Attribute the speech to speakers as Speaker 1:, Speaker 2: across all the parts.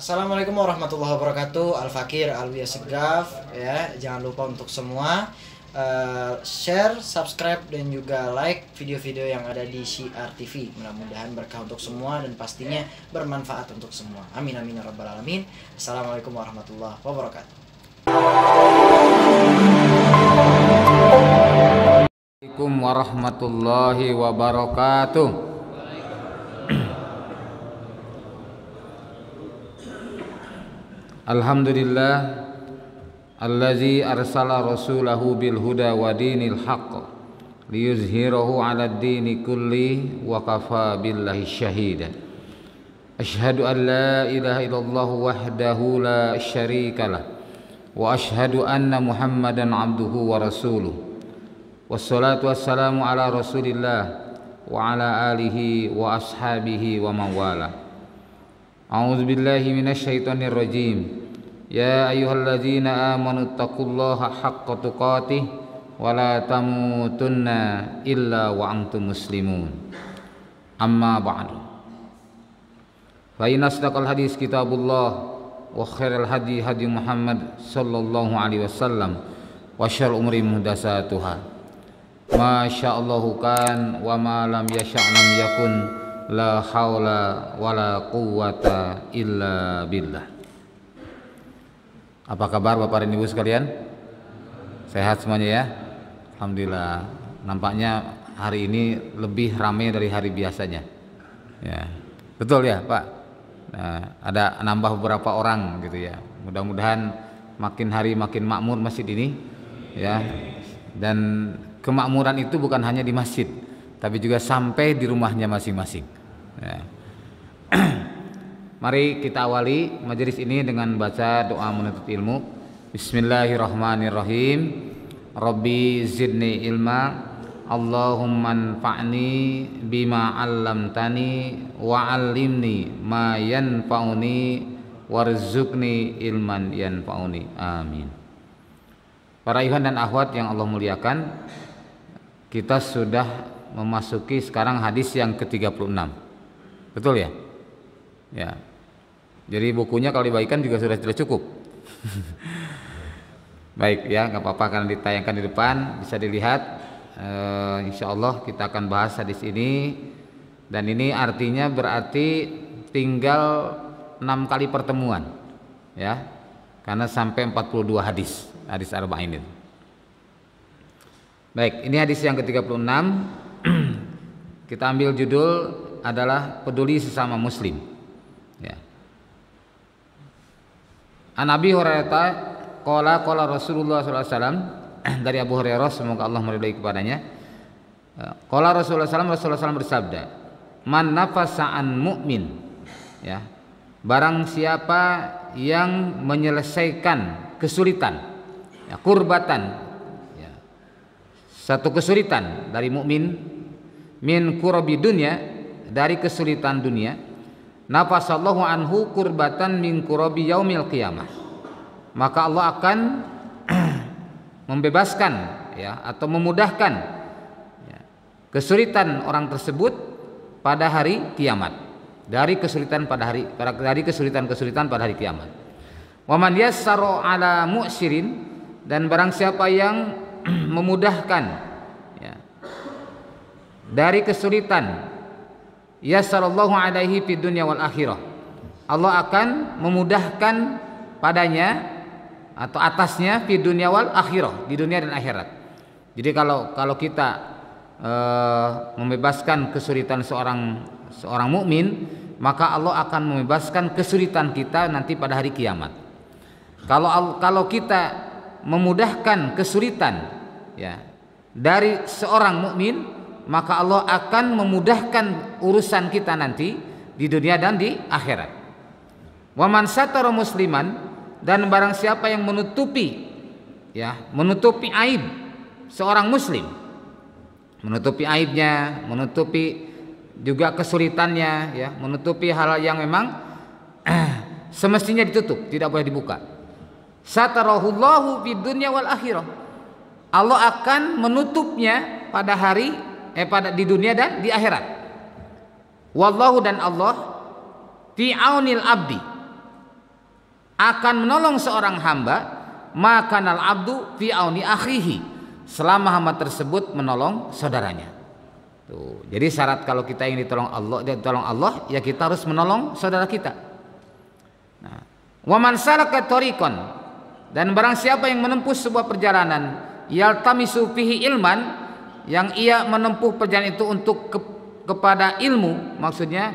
Speaker 1: Assalamualaikum warahmatullahi wabarakatuh. Al-Fakir Alwi Segaf ya. Jangan lupa untuk semua share, subscribe dan juga like video-video yang ada di Syiar TV. Mudah-mudahan berkah untuk semua dan pastinya bermanfaat untuk semua. Amin amin ya rabbal alamin. Assalamualaikum warahmatullahi wabarakatuh.
Speaker 2: Assalamualaikum warahmatullahi wabarakatuh. Alhamdulillah allazi arsala rasulahu bil huda wa dinil haqq liyuzhirahu 'alad dini kulli wa kafa billahi syahida. Asyhadu an la ilaha illallah wahdahu la syarikalah wa asyhadu anna Muhammadan 'abduhu wa rasuluh. Wassalatu wassalamu ala Rasulillah wa ala alihi wa ashabihi wa man wala. A'udzu billahi minasyaitonir rajim. Ya ayyuhalladzina amanu taqullaha haqqa tuqatih wa la tamutunna illa wa antum muslimun. Amma ba'du. Fa inna asdaqal hadis kitabullah wa khairal hadi hadi Muhammad sallallahu alaihi wasallam wa syarrul umuri muhdatsatuha. Masyaallahu kan wa ma lam yasha' lam yakun. La haula wala quwwata illa billah. Apa kabar Bapak dan Ibu sekalian? Sehat semuanya ya? Alhamdulillah. Nampaknya hari ini lebih ramai dari hari biasanya. Ya, betul ya Pak. Nah, ada nambah beberapa orang gitu ya. Mudah-mudahan makin hari makin makmur masjid ini ya. Dan kemakmuran itu bukan hanya di masjid, tapi juga sampai di rumahnya masing-masing. Ya. Mari kita awali majelis ini dengan baca doa menuntut ilmu. Bismillahirrahmanirrahim. Rabbi zidni ilma, Allahumma anfa'ni bima 'allamtani wa 'allimni ma yanfa'uni warzuqni ilman yanfa'uni. Amin. Para ikhwan dan akhwat yang Allah muliakan, kita sudah memasuki sekarang hadis yang ke-36. Betul ya? Ya. Jadi bukunya kalau dibagikan juga sudah cukup. Baik ya, nggak apa-apa karena ditayangkan di depan, bisa dilihat. Insya Allah kita akan bahas hadis ini. Dan ini artinya berarti tinggal 6 kali pertemuan, ya. Karena sampai 42 hadis arba'in ini. Baik, ini hadis yang ke-36. Kita ambil judul adalah peduli sesama muslim. Ya. An Abi Hurairah qala Rasulullah sallallahu alaihi wasallam, dari Abu Hurairah semoga Allah meridai kepadanya. Qala Rasulullah SAW bersabda, "Man nafasa an mu'min." Ya. Barang siapa yang menyelesaikan kesulitan, ya, kurbatan, ya, satu kesulitan dari mukmin, min kurabi dunya, dari kesulitan dunia, nafasallahu anhu kurbatan min kurabi yaumil qiyamah, maka Allah akan membebaskan, ya, atau memudahkan, ya, kesulitan orang tersebut pada hari kiamat, dari kesulitan pada hari kiamat. Wa man yassara ala mu'sirin, dan barang siapa yang memudahkan, ya, dari kesulitan, yassarallahu alaihi fid dunya wal akhirah, Allah akan memudahkan padanya atau atasnya fid dunya wal akhirah, di dunia dan akhirat. Jadi kalau kita membebaskan kesulitan seorang mukmin, maka Allah akan membebaskan kesulitan kita nanti pada hari kiamat. Kalau kita memudahkan kesulitan, ya, dari seorang mukmin, maka Allah akan memudahkan urusan kita nanti di dunia dan di akhirat. Wa man satara musliman, dan barang siapa yang menutupi aib seorang muslim, menutupi aibnya, menutupi juga kesulitannya, ya, menutupi hal yang memang semestinya ditutup, tidak boleh dibuka. Satarahullahu fid dunya wal akhirah, Allah akan menutupnya di dunia dan di akhirat. Wallahu, dan Allah fi aunil abdi, akan menolong seorang hamba makanal abdu fi auni akhihi, selama hamba tersebut menolong saudaranya. Tuh, jadi syarat kalau kita ingin ditolong Allah ya kita harus menolong saudara kita. Nah, wa man salaka tariqan, dan barang siapa yang menempuh sebuah perjalanan yaltamisu fihi ilman, yang ia menempuh perjalanan itu untuk kepada ilmu, maksudnya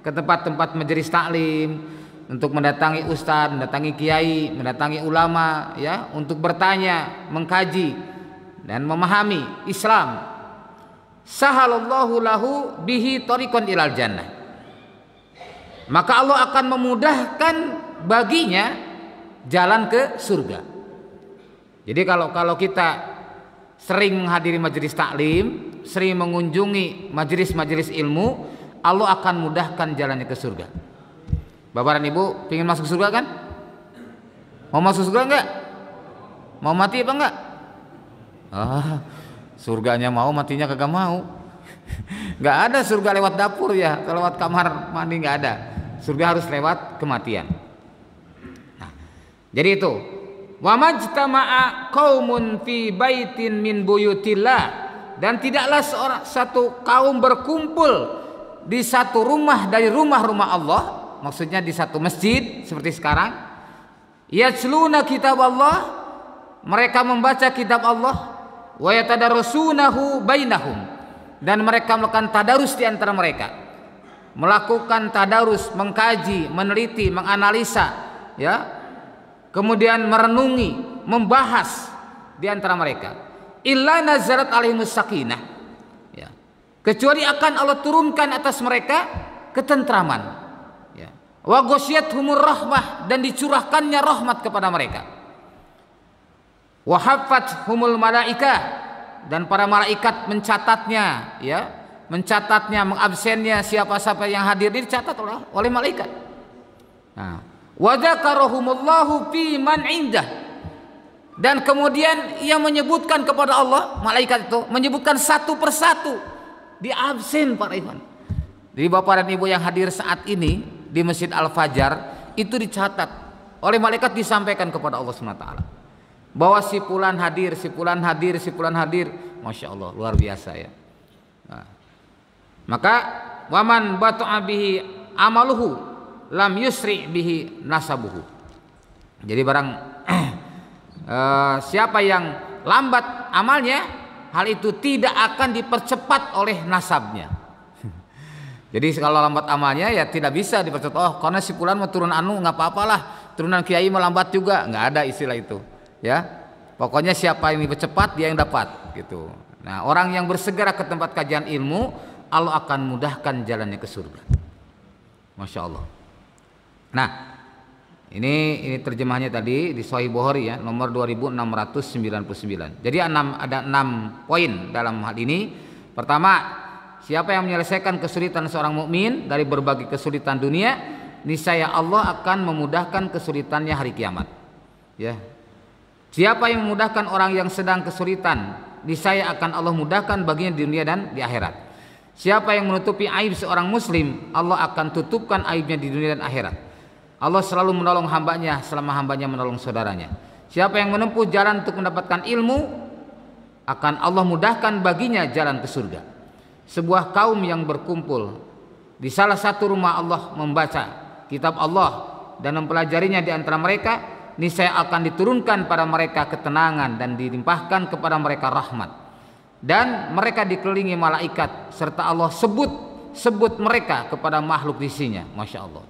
Speaker 2: ke tempat-tempat majelis taklim, untuk mendatangi ustadz, mendatangi kiai, mendatangi ulama, ya, untuk bertanya, mengkaji dan memahami Islam. Sahalallahu lahu bihi tariqan ilal jannah, maka Allah akan memudahkan baginya jalan ke surga. Jadi kalau kita sering menghadiri majelis taklim, sering mengunjungi majelis-majelis ilmu, Allah akan mudahkan jalannya ke surga. Bapak dan Ibu ingin masuk surga kan? Mau masuk surga enggak? Mau mati apa enggak? Surganya mau, matinya kagak mau. Enggak ada surga lewat dapur ya, kalau lewat kamar mandi enggak ada. Surga harus lewat kematian. Nah, jadi itu. Wa majtama'a qaumun fi baitin min buyutillah, dan tidaklah satu kaum berkumpul di satu rumah dari rumah-rumah Allah, maksudnya di satu masjid seperti sekarang. Yatsluna kitab Allah, mereka membaca kitab Allah, wa yatadarrusunahu bainahum, dan mereka melakukan tadarus di antara mereka, melakukan tadarus, mengkaji, meneliti, menganalisa, ya, kemudian merenungi, membahas di antara mereka. Illa nazarat alaihimus sakinah, ya, kecuali akan Allah turunkan atas mereka ketentraman, ya, wa ghasyiyatuhumur rahmah, dan dicurahkannya rahmat kepada mereka. Wa haffathumul malaikah, dan para malaikat mencatatnya, ya, mencatatnya, mengabsennya siapa-siapa yang hadir dicatat oleh malaikat. Nah, wa dzakarahumullahu fi man indah, dan kemudian ia menyebutkan kepada Allah, malaikat itu menyebutkan satu persatu, di absen para ikhwan. Jadi Bapak dan Ibu yang hadir saat ini di Masjid Al-Fajar itu dicatat oleh malaikat, disampaikan kepada Allah SWT bahwa si fulan hadir, si fulan hadir, si fulan hadir. Masya Allah, luar biasa ya. Nah, maka waman batu'a bihi amaluhu lam yusri bihi nasabuhu. Jadi barang siapa yang lambat amalnya, hal itu tidak akan dipercepat oleh nasabnya. Jadi kalau lambat amalnya ya tidak bisa dipercepat. Oh, karena si fulan mau turun anu nggak apa-apalah, turunan kiai melambat juga, nggak ada istilah itu. Ya, pokoknya siapa yang dipercepat dia yang dapat gitu. Nah, orang yang bersegera ke tempat kajian ilmu, Allah akan mudahkan jalannya ke surga. Masya Allah. Nah, ini terjemahnya tadi di Sahih Bukhari ya, nomor 2699. Jadi ada 6 poin dalam hal ini. Pertama, siapa yang menyelesaikan kesulitan seorang mukmin dari berbagai kesulitan dunia, niscaya Allah akan memudahkan kesulitannya hari kiamat. Ya. Siapa yang memudahkan orang yang sedang kesulitan, niscaya akan Allah mudahkan baginya di dunia dan di akhirat. Siapa yang menutupi aib seorang muslim, Allah akan tutupkan aibnya di dunia dan akhirat. Allah selalu menolong hambanya selama hambanya menolong saudaranya. Siapa yang menempuh jalan untuk mendapatkan ilmu, akan Allah mudahkan baginya jalan ke surga. Sebuah kaum yang berkumpul di salah satu rumah Allah membaca kitab Allah dan mempelajarinya di antara mereka, niscaya akan diturunkan pada mereka ketenangan dan dilimpahkan kepada mereka rahmat, dan mereka dikelilingi malaikat serta Allah sebut mereka kepada makhluk di sisinya. Masya Allah.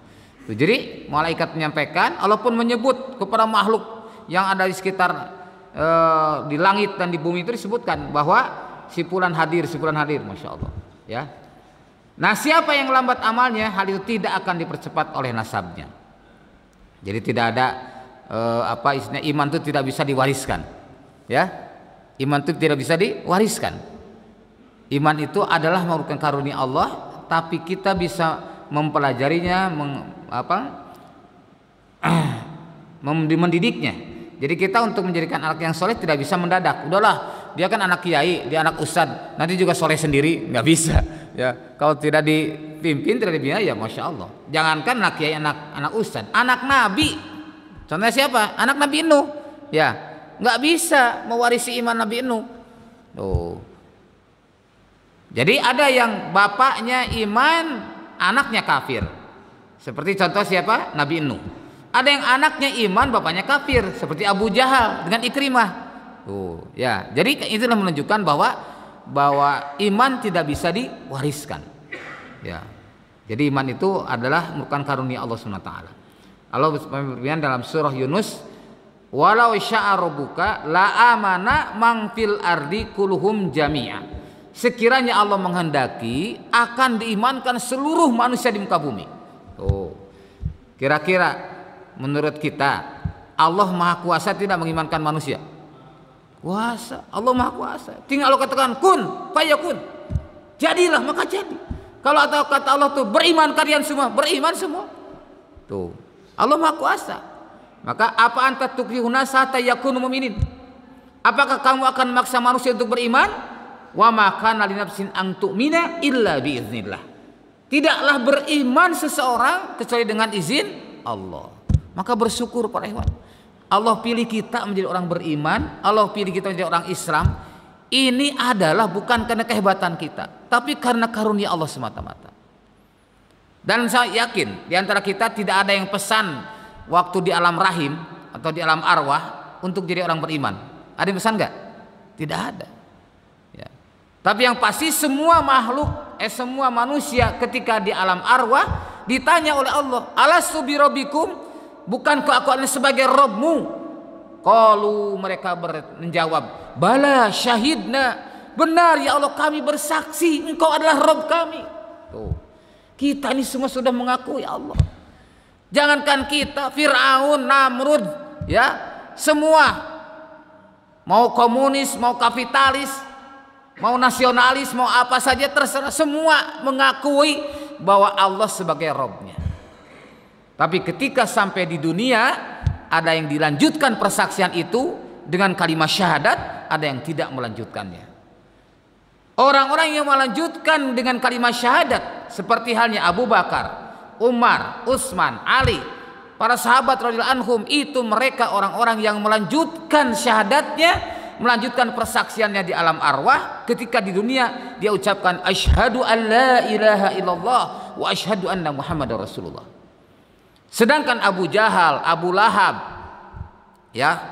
Speaker 2: Jadi malaikat menyampaikan, Allah pun menyebut kepada makhluk yang ada di sekitar di langit dan di bumi itu, disebutkan bahwa si fulan hadir, si fulan hadir. Masya Allah ya. Nah, siapa yang lambat amalnya, hal itu tidak akan dipercepat oleh nasabnya. Jadi tidak ada istilah iman itu tidak bisa diwariskan, ya. Iman itu tidak bisa diwariskan. Iman itu adalah merupakan karunia Allah, tapi kita bisa mempelajarinya, mendidiknya. Jadi kita untuk menjadikan anak yang soleh tidak bisa mendadak. Udahlah, dia kan anak kiai, dia anak ustad, nanti juga soleh sendiri, nggak bisa. Ya, kalau tidak dipimpin, tidak dibina, ya masya Allah. Jangankan anak kiai, anak ustad, anak nabi. Contohnya siapa? Anak Nabi Nuh. Ya, nggak bisa mewarisi iman Nabi Nuh. Tuh. Jadi ada yang bapaknya iman, anaknya kafir. Seperti contoh siapa? Nabi Nuh. Ada yang anaknya iman, bapaknya kafir, seperti Abu Jahal dengan Ikrimah. Tuh, ya. Jadi itulah menunjukkan bahwa iman tidak bisa diwariskan. Ya. Jadi iman itu adalah merupakan karunia Allah Subhanahu wa taala. Allah berfirman dalam surah Yunus, "Walau syaa rabbuka la amana man fil ardi kulluhum jami'a." Sekiranya Allah menghendaki akan diimankan seluruh manusia di muka bumi. Tuh. Kira-kira menurut kita Allah Maha Kuasa tidak mengimankan manusia? Kuasa, Allah Maha Kuasa. Tinggal Allah katakan kun fayakun. Jadilah maka jadi. Kalau atau kata Allah tuh beriman kalian semua, beriman semua. Tuh. Allah Maha Kuasa. Maka apa anta tukrihuna hatta yakunu mu'minin? Apakah kamu akan memaksa manusia untuk beriman? Wa ma kana linafsin an tu'mina illa biiznillah. Tidaklah beriman seseorang kecuali dengan izin Allah. Maka bersyukur para ikhwan. Allah pilih kita menjadi orang beriman, Allah pilih kita menjadi orang Islam. Ini adalah bukan karena kehebatan kita, tapi karena karunia Allah semata-mata. Dan saya yakin di antara kita tidak ada yang pesan waktu di alam rahim atau di alam arwah untuk jadi orang beriman. Ada yang pesan enggak? Tidak ada. Ya. Tapi yang pasti semua makhluk, semua manusia ketika di alam arwah ditanya oleh Allah, "Alastu bi rabbikum?" Bukankah aku adalah sebagai Rabbmu? Qalu, mereka menjawab, "Bala syahidna." Benar ya Allah, kami bersaksi Engkau adalah Rabb kami. Tuh. Kita ini semua sudah mengakui Allah. Jangankan kita, Fir'aun, Namrud, ya, semua mau komunis, mau kapitalis, mau nasionalis, mau apa saja terserah, semua mengakui bahwa Allah sebagai Rabbnya. Tapi ketika sampai di dunia, ada yang dilanjutkan persaksian itu dengan kalimat syahadat, ada yang tidak melanjutkannya. Orang-orang yang melanjutkan dengan kalimat syahadat seperti halnya Abu Bakar, Umar, Utsman, Ali, para sahabat radhiyallahu anhum, itu mereka orang-orang yang melanjutkan syahadatnya, melanjutkan persaksiannya di alam arwah. Ketika di dunia dia ucapkan asyhadu an la ilaha illallah wa asyhadu anna muhammadar rasulullah. Sedangkan Abu Jahal, Abu Lahab, ya,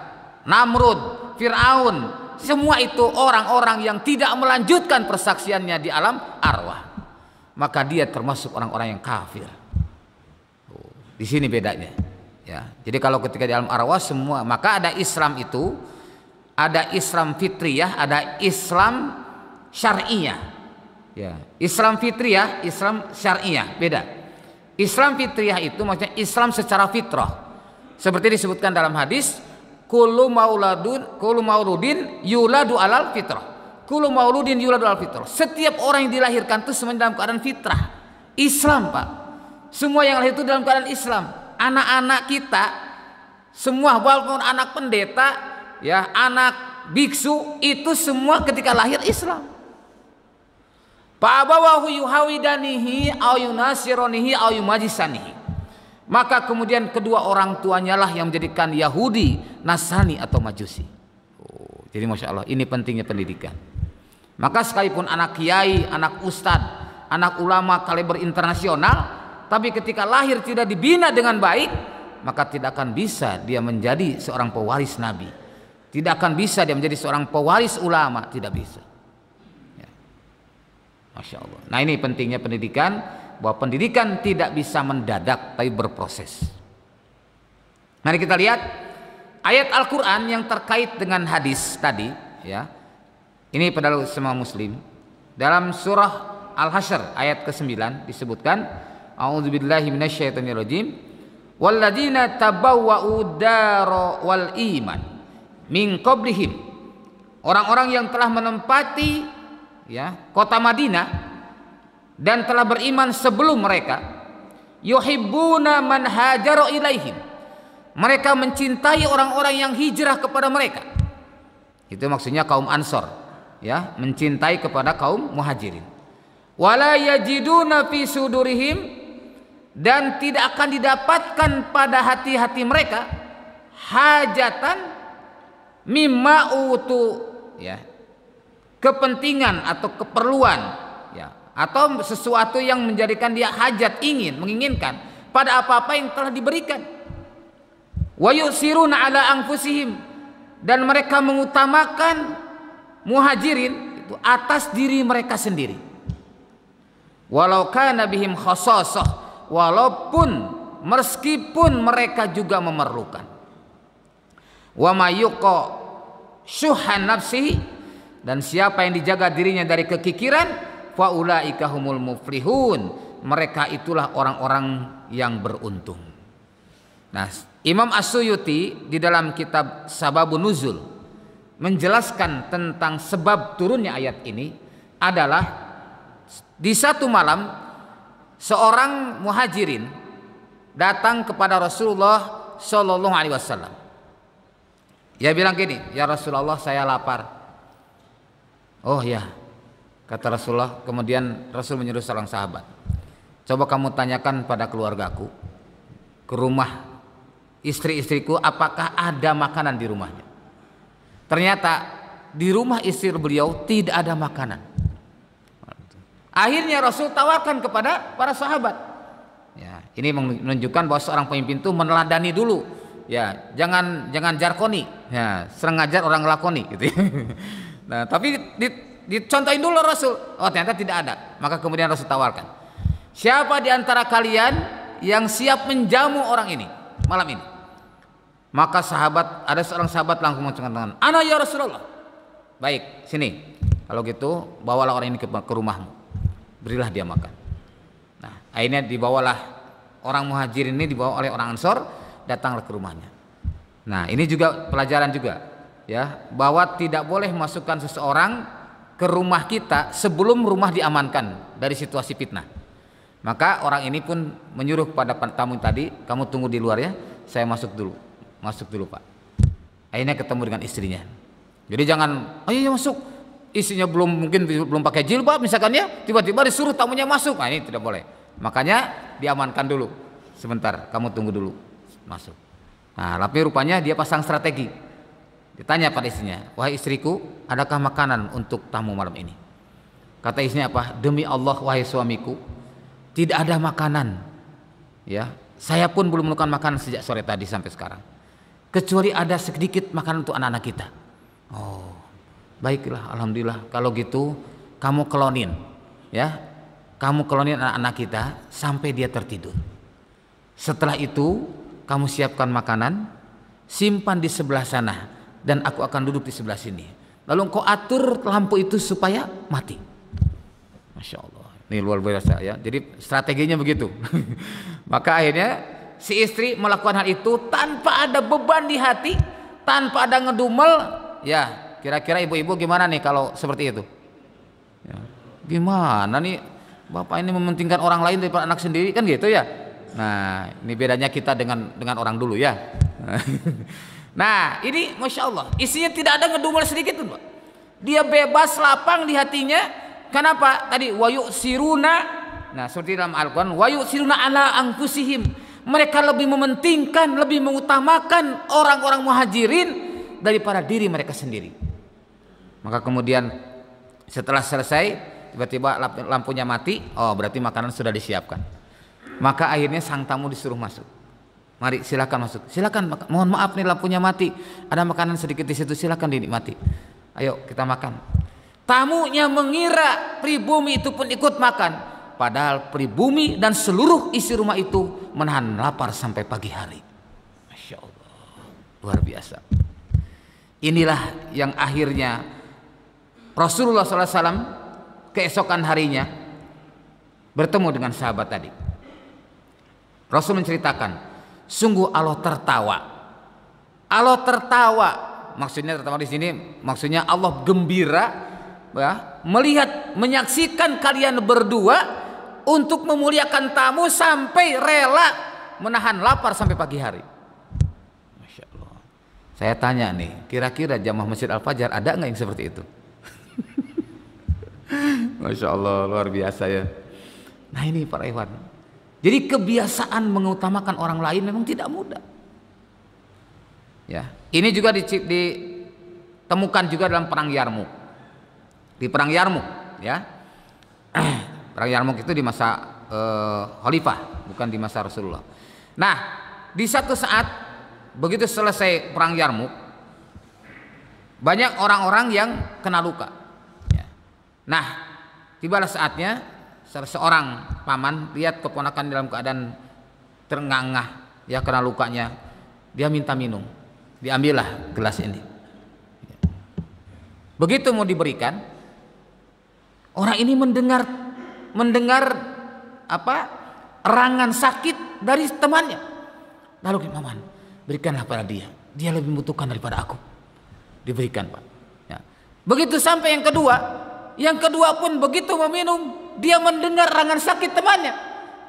Speaker 2: Namrud, Fir'aun, semua itu orang-orang yang tidak melanjutkan persaksiannya di alam arwah. Maka dia termasuk orang-orang yang kafir. Di sini bedanya. Ya. Jadi kalau ketika di alam arwah semua, maka ada Islam itu, ada Islam fitriyah, ada Islam syar'iyah. Ya. Islam fitriyah, Islam syar'iyah, beda. Islam fitriyah itu maksudnya Islam secara fitrah. Seperti disebutkan dalam hadis, kullu mauludin yuladu alal fitrah. Kullu mauludin yuladu alal fitrah. Setiap orang yang dilahirkan itu semuanya dalam keadaan fitrah. Islam, Pak. Semua yang lahir itu dalam keadaan Islam. Anak-anak kita semua, walaupun anak pendeta, ya, anak biksu, itu semua ketika lahir Islam. Fa'abawahu yuhawidanihi au yunasironihi au yumajisanihi. Maka kemudian kedua orang tuanya lah yang menjadikan Yahudi, Nasrani atau Majusi. Jadi Masya Allah, ini pentingnya pendidikan. Maka sekalipun anak kiai, anak ustadz, anak ulama kaliber internasional, tapi ketika lahir tidak dibina dengan baik, maka tidak akan bisa dia menjadi seorang pewaris Nabi. Tidak akan bisa dia menjadi seorang pewaris ulama, tidak bisa. Masya Allah. Nah ini pentingnya pendidikan, bahwa pendidikan tidak bisa mendadak tapi berproses. Mari kita lihat ayat Al-Quran yang terkait dengan hadis tadi, ya. Ini pada semua muslim. Dalam surah Al-Hasyr ayat ke-9 disebutkan, a'udzubillahi minasyaitonirrajim, walladzina tabawwa'u dara wal iman min qablihim. Orang-orang yang telah menempati, ya, kota Madinah dan telah beriman sebelum mereka, yuhibbuna man hajara ilaihim. Mereka mencintai orang-orang yang hijrah kepada mereka. Itu maksudnya kaum Ansor, ya, mencintai kepada kaum Muhajirin. Wala yajiduna fi sudurihim, dan tidak akan didapatkan pada hati-hati mereka hajatan mimma utu, ya, kepentingan atau keperluan, ya, atau sesuatu yang menjadikan dia hajat, menginginkan pada apa-apa yang telah diberikan. Wa yusiruna ala anfusihim, dan mereka mengutamakan muhajirin itu atas diri mereka sendiri. Walau kana bihim khasasah, walaupun meskipun mereka juga memerlukan. Wa mayyuqa syuhan nafsihi, dan siapa yang dijaga dirinya dari kekikiran, fa ulaika humul muflihun, mereka itulah orang-orang yang beruntung. Nah, Imam As-Suyuti di dalam kitab Sababun Nuzul menjelaskan tentang sebab turunnya ayat ini adalah di satu malam seorang muhajirin datang kepada Rasulullah Shallallahu Alaihi Wasallam. Dia bilang gini, ya Rasulullah, saya lapar. Oh ya, kata Rasulullah. Kemudian Rasul menyuruh seorang sahabat, coba kamu tanyakan pada keluargaku, ke rumah istri-istriku, apakah ada makanan di rumahnya. Ternyata di rumah istri beliau tidak ada makanan. Akhirnya Rasul tawarkan kepada para sahabat. Ya, ini menunjukkan bahwa seorang pemimpin itu meneladani dulu. Ya, jangan jarkoni. Ya, serang ngajar orang ngelakoni gitu. Nah, tapi dicontohin dulu Rasul. Oh, ternyata tidak ada. Maka kemudian Rasul tawarkan, siapa di antara kalian yang siap menjamu orang ini malam ini? Maka ada seorang sahabat langsung mengangkat tangan. Ana ya Rasulullah. Baik, sini. Kalau gitu bawalah orang ini ke rumahmu. Berilah dia makan. Nah, akhirnya dibawalah orang muhajirin ini, dibawa oleh orang Ansor, datanglah ke rumahnya. Nah, ini juga pelajaran juga, ya, bahwa tidak boleh masukkan seseorang ke rumah kita sebelum rumah diamankan dari situasi fitnah. Maka orang ini pun menyuruh kepada tamu tadi, kamu tunggu di luar ya, saya masuk dulu Pak. Akhirnya ketemu dengan istrinya. Jadi jangan, ayo masuk. Istrinya mungkin belum pakai jilbab misalkan ya, tiba-tiba disuruh tamunya masuk. Nah, ini tidak boleh. Makanya diamankan dulu. Sebentar, kamu tunggu dulu. Masuk. Nah, tapi rupanya dia pasang strategi. Ditanya pada istrinya, wahai istriku, adakah makanan untuk tamu malam ini? Kata istrinya apa? Demi Allah wahai suamiku, tidak ada makanan. Ya, saya pun belum menemukan makanan sejak sore tadi sampai sekarang. Kecuali ada sedikit makanan untuk anak-anak kita. Oh, baiklah, alhamdulillah. Kalau gitu kamu klonin, ya, kamu klonin anak-anak kita sampai dia tertidur. Setelah itu kamu siapkan makanan, simpan di sebelah sana, dan aku akan duduk di sebelah sini. Lalu engkau atur lampu itu supaya mati. Masya Allah, ini luar biasa ya. Jadi strateginya begitu. Maka akhirnya si istri melakukan hal itu tanpa ada beban di hati, tanpa ada ngedumel. Ya, kira-kira ibu-ibu gimana nih kalau seperti itu? Ya, gimana nih, bapak ini mementingkan orang lain daripada anak sendiri, kan gitu ya. Nah, ini bedanya kita dengan orang dulu ya. Nah, ini masya Allah, isinya tidak ada ngedumel sedikit pun, Pak. Dia bebas, lapang di hatinya. Kenapa? Tadi wayu siruna. Nah, seperti dalam Al-Quran, wayu siruna ala anfusihim. Mereka lebih mementingkan, lebih mengutamakan orang-orang muhajirin daripada diri mereka sendiri. Maka kemudian setelah selesai, tiba-tiba lampunya mati. Oh, berarti makanan sudah disiapkan. Maka akhirnya sang tamu disuruh masuk. Mari silakan masuk. Silakan, mohon maaf nih lampunya mati. Ada makanan sedikit di situ, silakan dinikmati. Ayo kita makan. Tamunya mengira pribumi itu pun ikut makan. Padahal pribumi dan seluruh isi rumah itu menahan lapar sampai pagi hari. Masya Allah, luar biasa. Inilah yang akhirnya Rasulullah SAW keesokan harinya bertemu dengan sahabat tadi. Rasul menceritakan, sungguh Allah tertawa. Allah tertawa, maksudnya tertawa di sini, maksudnya Allah gembira, ya, melihat, menyaksikan kalian berdua untuk memuliakan tamu sampai rela menahan lapar sampai pagi hari. Masya Allah. Saya tanya nih, kira-kira jamaah Masjid Al-Fajar ada nggak yang seperti itu? Masya Allah, luar biasa ya. Nah ini para ikhwan. Jadi kebiasaan mengutamakan orang lain memang tidak mudah. Ya, ini juga ditemukan juga dalam perang Yarmuk. Di perang Yarmuk, ya. Perang Yarmuk itu di masa Khalifah, bukan di masa Rasulullah. Nah, di satu saat begitu selesai perang Yarmuk, banyak orang-orang yang kena luka. Ya. Nah, tibalah saatnya seorang paman lihat keponakan dalam keadaan terengah-engah, ya kena lukanya, dia minta minum, diambillah gelas ini. Begitu mau diberikan, orang ini mendengar erangan sakit dari temannya. Lalu paman, berikanlah pada dia lebih membutuhkan daripada aku. Diberikan, Pak. Ya. Begitu sampai yang kedua pun begitu meminum, dia mendengar erangan sakit temannya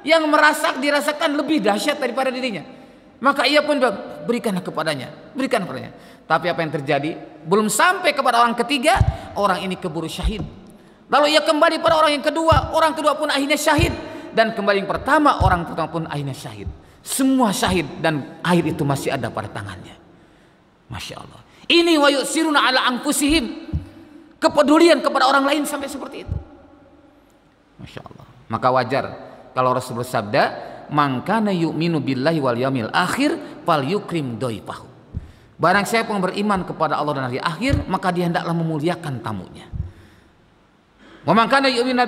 Speaker 2: yang dirasakan lebih dahsyat daripada dirinya. Maka ia pun bilang, berikanlah kepadanya. Tapi apa yang terjadi? Belum sampai kepada orang ketiga, orang ini keburu syahid. Lalu ia kembali pada orang kedua pun akhirnya syahid. Dan kembali yang pertama, orang pertama pun akhirnya syahid. Semua syahid dan air itu masih ada pada tangannya. Masya Allah. Ini wa yusiruna ala anfusihim. Kepedulian kepada orang lain sampai seperti itu. Masya Allah. Maka wajar kalau Rasul bersabda, man kana yu'minu billahi wal yaumil akhir falyukrim dhaifahu. Barang siapa yang beriman kepada Allah dan hari akhir, maka dia hendaklah memuliakan tamunya. Wa man kana yu'minu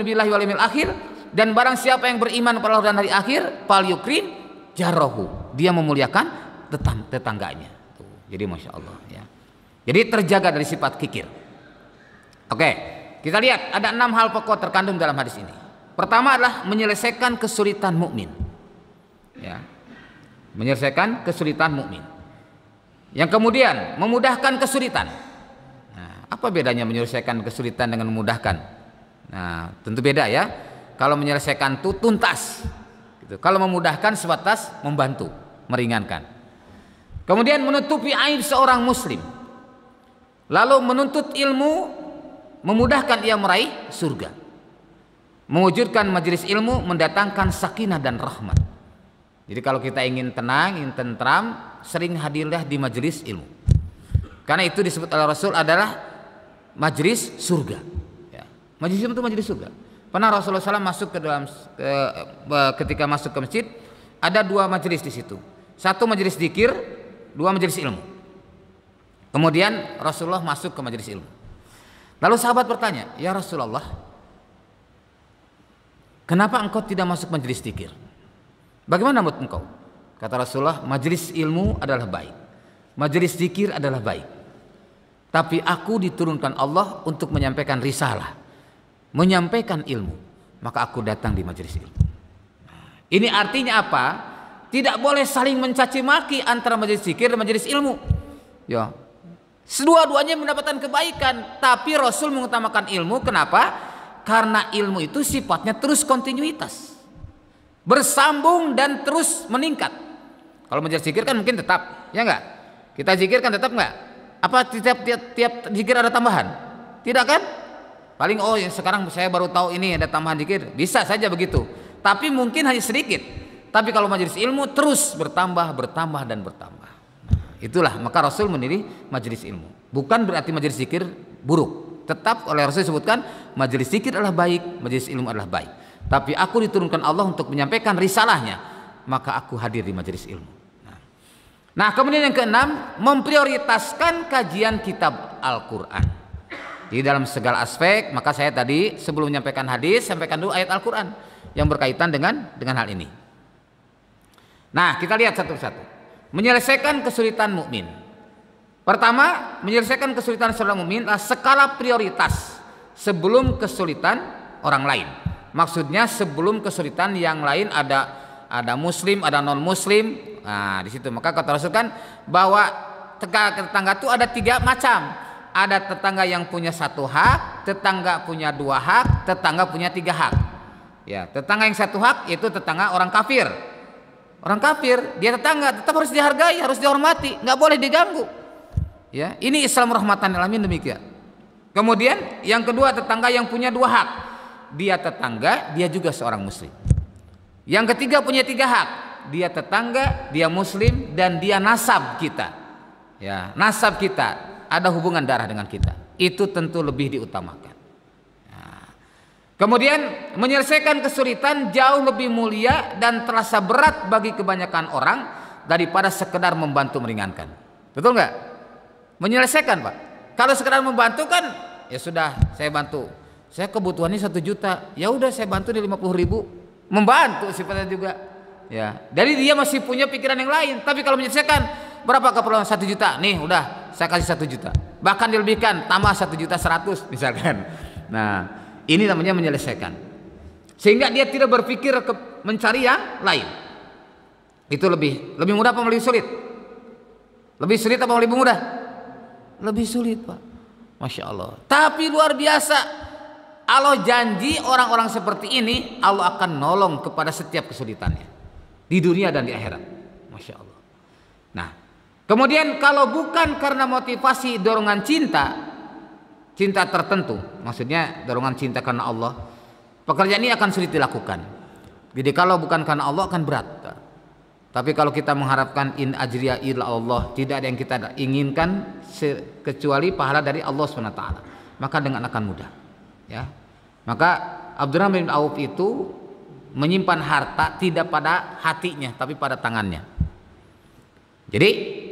Speaker 2: billahi wal yaumil akhir, dan barang siapa yang beriman kepada Allah dan hari akhir, falyukrim jarahu, dia memuliakan tetangganya. Jadi Masya Allah, ya. Jadi terjaga dari sifat kikir. Oke, kita lihat ada 6 hal pokok terkandung dalam hadis ini. Pertama adalah menyelesaikan kesulitan mukmin. Ya. Menyelesaikan kesulitan mukmin. Yang kemudian memudahkan kesulitan. Nah, apa bedanya menyelesaikan kesulitan dengan memudahkan? Nah, tentu beda ya. Kalau menyelesaikan itu tuntas, gitu. Kalau memudahkan sebatas membantu, meringankan. Kemudian menutupi aib seorang muslim. Lalu menuntut ilmu, memudahkan ia meraih surga. Mewujudkan majelis ilmu, mendatangkan sakinah dan rahmat. Jadi kalau kita ingin tenang, ingin tentram, sering hadirlah di majelis ilmu. Karena itu disebut oleh Rasul adalah majelis surga. Ya. Majelis ilmu itu majelis surga. Pernah Rasulullah SAW masuk ketika masuk ke masjid, ada 2 majelis di situ. 1 majelis zikir, 2 majelis ilmu. Kemudian Rasulullah masuk ke majelis ilmu. Lalu sahabat bertanya, ya Rasulullah, kenapa engkau tidak masuk majelis zikir? Bagaimana menurut engkau? Kata Rasulullah, majelis ilmu adalah baik, majelis zikir adalah baik. Tapi aku diturunkan Allah untuk menyampaikan risalah, menyampaikan ilmu, maka aku datang di majelis ilmu. Ini artinya apa? Tidak boleh saling mencaci maki antara majelis zikir dan majelis ilmu. Ya. Kedua-duanya mendapatkan kebaikan, tapi Rasul mengutamakan ilmu. Kenapa? Karena ilmu itu sifatnya terus kontinuitas, bersambung dan terus meningkat. Kalau majelis zikir kan mungkin tetap, ya enggak? Kita zikir kan tetap enggak? Apa tiap zikir ada tambahan? Tidak kan? Paling sekarang saya baru tahu ini ada tambahan zikir, bisa saja begitu. Tapi mungkin hanya sedikit. Tapi kalau majelis ilmu terus bertambah dan bertambah. Itulah maka Rasul memilih majelis ilmu. Bukan berarti majelis zikir buruk. Tetap oleh Rasul disebutkan majelis zikir adalah baik, majelis ilmu adalah baik. Tapi aku diturunkan Allah untuk menyampaikan risalahnya, maka aku hadir di majelis ilmu. Nah, kemudian yang keenam, memprioritaskan kajian kitab Al-Quran. Di dalam segala aspek, maka saya tadi sebelum menyampaikan hadis, sampaikan dulu ayat Al-Quran yang berkaitan dengan hal ini. Nah, kita lihat satu-satu. Menyelesaikan kesulitan mukmin. Pertama, menyelesaikan kesulitan seorang mukmin adalah skala prioritas sebelum kesulitan orang lain. Maksudnya sebelum kesulitan yang lain ada muslim, ada non muslim. Nah, di situ maka kata Rasul kan bahwa tetangga itu ada 3 macam. Ada tetangga yang punya 1 hak, tetangga punya 2 hak, tetangga punya 3 hak. Ya, tetangga yang 1 hak itu tetangga orang kafir. Orang kafir, dia tetangga tetap harus dihargai, harus dihormati, nggak boleh diganggu. Ya, ini Islam rahmatan lil alamin demikian. Kemudian yang kedua tetangga yang punya 2 hak. Dia tetangga, dia juga seorang muslim. Yang ketiga punya 3 hak. dia tetangga, dia muslim, dan dia nasab kita. Ya, nasab kita, ada hubungan darah dengan kita. Itu tentu lebih diutamakan. Nah, kemudian menyelesaikan kesulitan jauh lebih mulia dan terasa berat bagi kebanyakan orang daripada sekedar membantu meringankan. Betul nggak? Menyelesaikan, Pak. Kalau sekedar membantu kan, ya sudah, saya bantu. Saya kebutuhannya 1 juta, ya udah saya bantu di 50.000, membantu sifatnya juga. Ya, jadi dia masih punya pikiran yang lain. Tapi kalau menyelesaikan, berapa keperluan 1 juta? Nih, udah saya kasih 1 juta. Bahkan dilebihkan, tambah 1.100.000 misalkan. Nah, ini namanya menyelesaikan. Sehingga dia tidak berpikir mencari yang lain. Itu lebih mudah apa lebih sulit? Lebih sulit apa lebih mudah? Lebih sulit, Pak. Masya Allah. Tapi luar biasa. Allah janji orang-orang seperti ini Allah akan nolong kepada setiap kesulitannya di dunia dan di akhirat. Masya Allah. Nah, kemudian kalau bukan karena motivasi dorongan cinta tertentu, maksudnya dorongan cinta karena Allah, pekerjaan ini akan sulit dilakukan. Jadi kalau bukan karena Allah akan berat. Tapi kalau kita mengharapkan in ajriya illa Allah, tidak ada yang kita inginkan kecuali pahala dari Allah SWT, maka dengan akan mudah. Ya, maka Abdurrahman bin Auf itu menyimpan harta tidak pada hatinya tapi pada tangannya. Jadi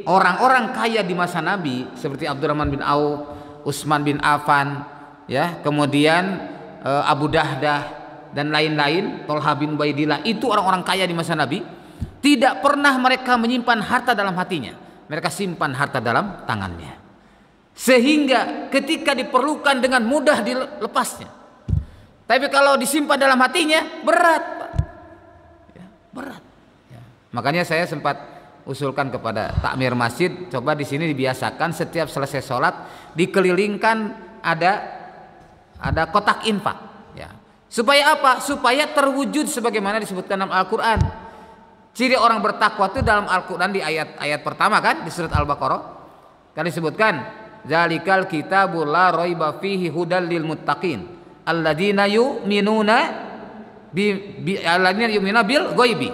Speaker 2: orang-orang kaya di masa Nabi seperti Abdurrahman bin Auf, Utsman bin Affan, ya, kemudian Abu Dahdah dan lain-lain, Thalha bin Ubaidillah, itu orang-orang kaya di masa Nabi. Tidak pernah mereka menyimpan harta dalam hatinya, mereka simpan harta dalam tangannya. Sehingga ketika diperlukan dengan mudah dilepasnya. Tapi kalau disimpan dalam hatinya berat, Pak. Ya, berat. Ya. Makanya saya sempat usulkan kepada takmir masjid, coba di sini dibiasakan setiap selesai sholat dikelilingkan ada kotak infak. Ya. Supaya apa? Supaya terwujud sebagaimana disebutkan dalam Al-Quran. Ciri orang bertakwa itu dalam Al-Quran di ayat pertama kan di surat Al-Baqarah kan disebutkan, zalikal kitabul la raiba fihi hudal lil muttaqin alladzina yu'minuna bil ghaibi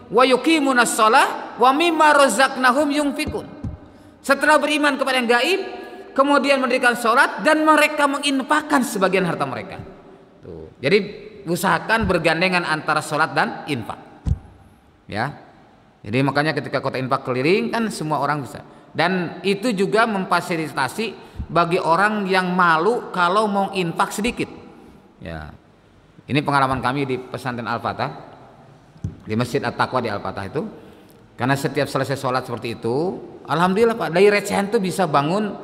Speaker 2: wa yuqimunas shalah wa mimma razaqnahum yunfikun. Setelah beriman kepada yang gaib, kemudian mendirikan salat dan mereka menginfakkan sebagian harta mereka. Tuh. Jadi usahakan bergandengan antara salat dan infak. Ya. Jadi makanya ketika kota infak keliling kan semua orang bisa. Dan itu juga memfasilitasi bagi orang yang malu kalau mau infak sedikit. Ya, ini pengalaman kami di pesantren Al-Fatah, di Masjid At-Taqwa di Al-Fatah itu. Karena setiap selesai sholat seperti itu, alhamdulillah Pak, dari recehan itu bisa bangun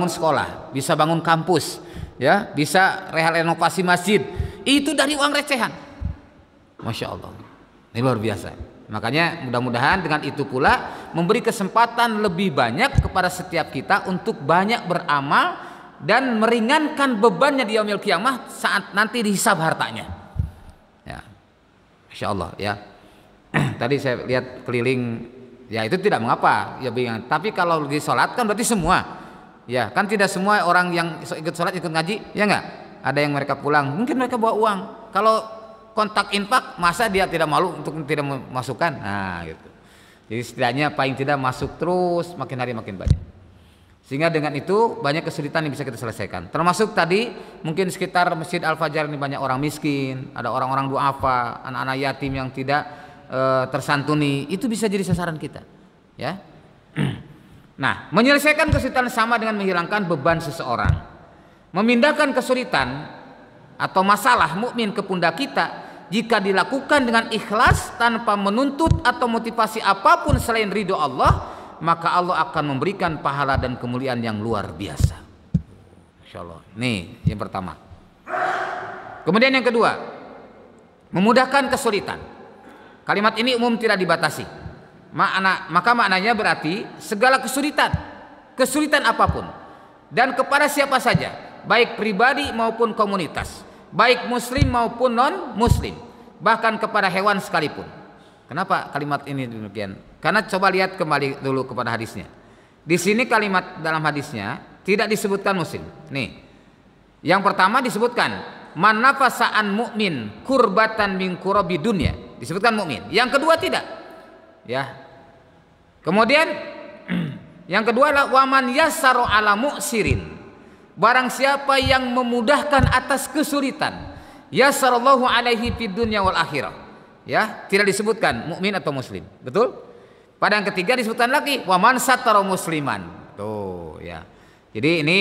Speaker 2: sekolah, bisa bangun kampus, ya, bisa renovasi masjid. Itu dari uang recehan. Masya Allah, ini luar biasa. Makanya mudah-mudahan dengan itu pula memberi kesempatan lebih banyak kepada setiap kita untuk banyak beramal dan meringankan bebannya di yaumil qiyamah saat nanti dihisab hartanya. Ya, Insya Allah ya. Tadi saya lihat keliling, ya itu tidak mengapa, ya bingung. Tapi kalau lagi sholat kan berarti semua, ya kan tidak semua orang yang ikut sholat ikut ngaji, ya enggak. Ada yang mereka pulang, mungkin mereka bawa uang. Kalau kontak infak, masa dia tidak malu untuk tidak memasukkan? Nah gitu. Jadi setidaknya paling tidak masuk terus, makin hari makin banyak. Sehingga dengan itu banyak kesulitan yang bisa kita selesaikan. Termasuk tadi mungkin sekitar Masjid Al-Fajar ini banyak orang miskin, ada orang-orang duafa, anak-anak yatim yang tidak tersantuni, itu bisa jadi sasaran kita. Ya. Nah, menyelesaikan kesulitan sama dengan menghilangkan beban seseorang. Memindahkan kesulitan atau masalah mukmin ke pundak kita jika dilakukan dengan ikhlas tanpa menuntut atau motivasi apapun selain ridho Allah, maka Allah akan memberikan pahala dan kemuliaan yang luar biasa. Masya Allah. Nih yang pertama. Kemudian yang kedua, memudahkan kesulitan. Kalimat ini umum tidak dibatasi. Maka maknanya berarti segala kesulitan apapun dan kepada siapa saja, baik pribadi maupun komunitas, baik muslim maupun non muslim, bahkan kepada hewan sekalipun. Kenapa kalimat ini demikian? Karena coba lihat kembali dulu kepada hadisnya. Di sini kalimat dalam hadisnya tidak disebutkan muslim. Nih, yang pertama disebutkan man nafasa an mu'min kurbatan min kurabi dunya, disebutkan mukmin. Yang kedua tidak. Ya. Kemudian yang kedua adalah waman yassara ala mu'sirin. Barang siapa yang memudahkan atas kesulitan, yassarallahu alaihi fid dunya wal akhirah. Ya, tidak disebutkan mukmin atau muslim. Betul? Pada yang ketiga disebutkan lagi waman satara musliman. Tuh, ya. Jadi ini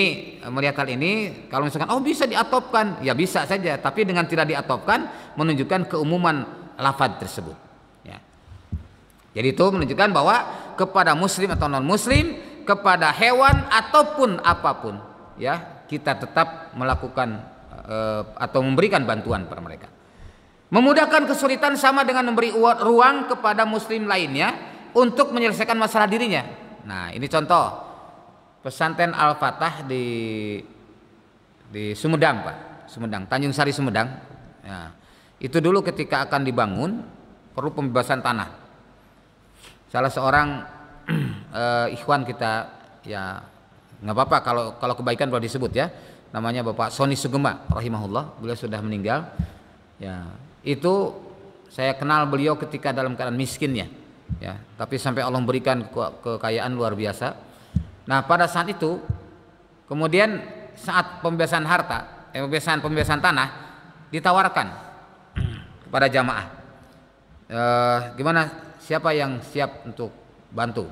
Speaker 2: melihat hal ini, kalau misalkan bisa diatopkan, ya bisa saja, tapi dengan tidak diatopkan menunjukkan keumuman lafaz tersebut. Ya. Jadi itu menunjukkan bahwa kepada muslim atau non muslim, kepada hewan ataupun apapun, ya kita tetap melakukan atau memberikan bantuan kepada mereka. Memudahkan kesulitan sama dengan memberi ruang kepada muslim lainnya untuk menyelesaikan masalah dirinya. Nah ini contoh. Pesantren Al-Fatah di Sumedang, Pak. Sumedang, Tanjung Sari Sumedang. Ya. Itu dulu ketika akan dibangun perlu pembebasan tanah. Salah seorang ikhwan kita, ya nggak apa-apa kalau kebaikan boleh disebut ya. Namanya Bapak Soni Sugema, rahimahullah. Beliau sudah meninggal. Ya, itu saya kenal beliau ketika dalam keadaan miskinnya. Ya, tapi sampai Allah memberikan kekayaan luar biasa. Nah pada saat itu, kemudian saat pembebasan pembebasan tanah ditawarkan kepada jamaah, gimana siapa yang siap untuk bantu?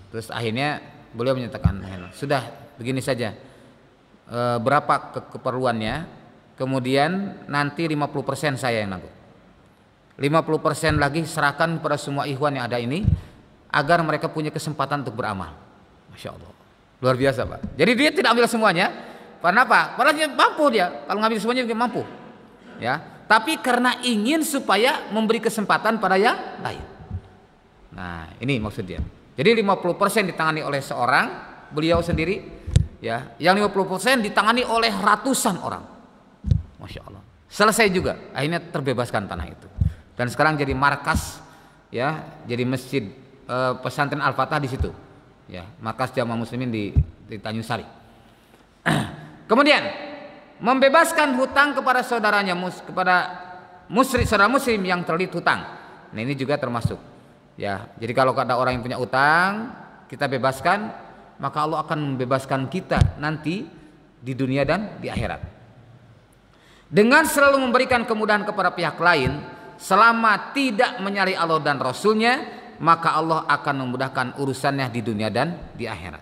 Speaker 2: Terus akhirnya beliau menyatakan, sudah begini saja, berapa keperluannya, kemudian nanti 50% saya yang nanggung, 50% lagi serahkan kepada semua ikhwan yang ada ini agar mereka punya kesempatan untuk beramal. Masya Allah, luar biasa Pak. Jadi dia tidak ambil semuanya, karena apa? Padahal dia mampu, dia kalau ngambil semuanya dia mampu, ya. Tapi karena ingin supaya memberi kesempatan pada yang lain. Nah ini maksudnya. Jadi 50% ditangani oleh seorang, beliau sendiri, ya. Yang 50% ditangani oleh ratusan orang. Masya Allah. Selesai juga, akhirnya terbebaskan tanah itu. Dan sekarang jadi markas, ya, jadi masjid pesantren Al-Fatah di situ. Ya, markas jamaah muslimin di Tanjung Sari. Kemudian membebaskan hutang kepada saudaranya, kepada saudara muslim yang terlilit hutang. Nah ini juga termasuk. Ya, jadi kalau ada orang yang punya utang, kita bebaskan, maka Allah akan membebaskan kita nanti di dunia dan di akhirat. Dengan selalu memberikan kemudahan kepada pihak lain, selama tidak menyalahi Allah dan Rasulnya, maka Allah akan memudahkan urusannya di dunia dan di akhirat.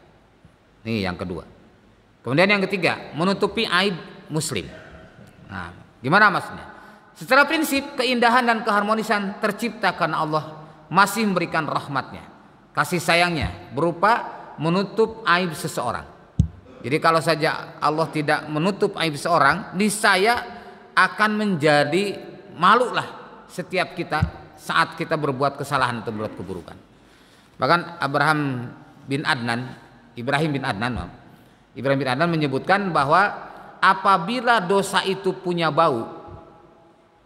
Speaker 2: Ini yang kedua. Kemudian yang ketiga, menutupi aib muslim. Nah, gimana maksudnya? Secara prinsip, keindahan dan keharmonisan tercipta karena Allah masih memberikan rahmatnya, kasih sayangnya berupa menutup aib seseorang. Jadi kalau saja Allah tidak menutup aib seseorang, niscaya akan menjadi malu lah setiap kita saat kita berbuat kesalahan atau berbuat keburukan. Bahkan Ibrahim bin Adnan menyebutkan bahwa apabila dosa itu punya bau,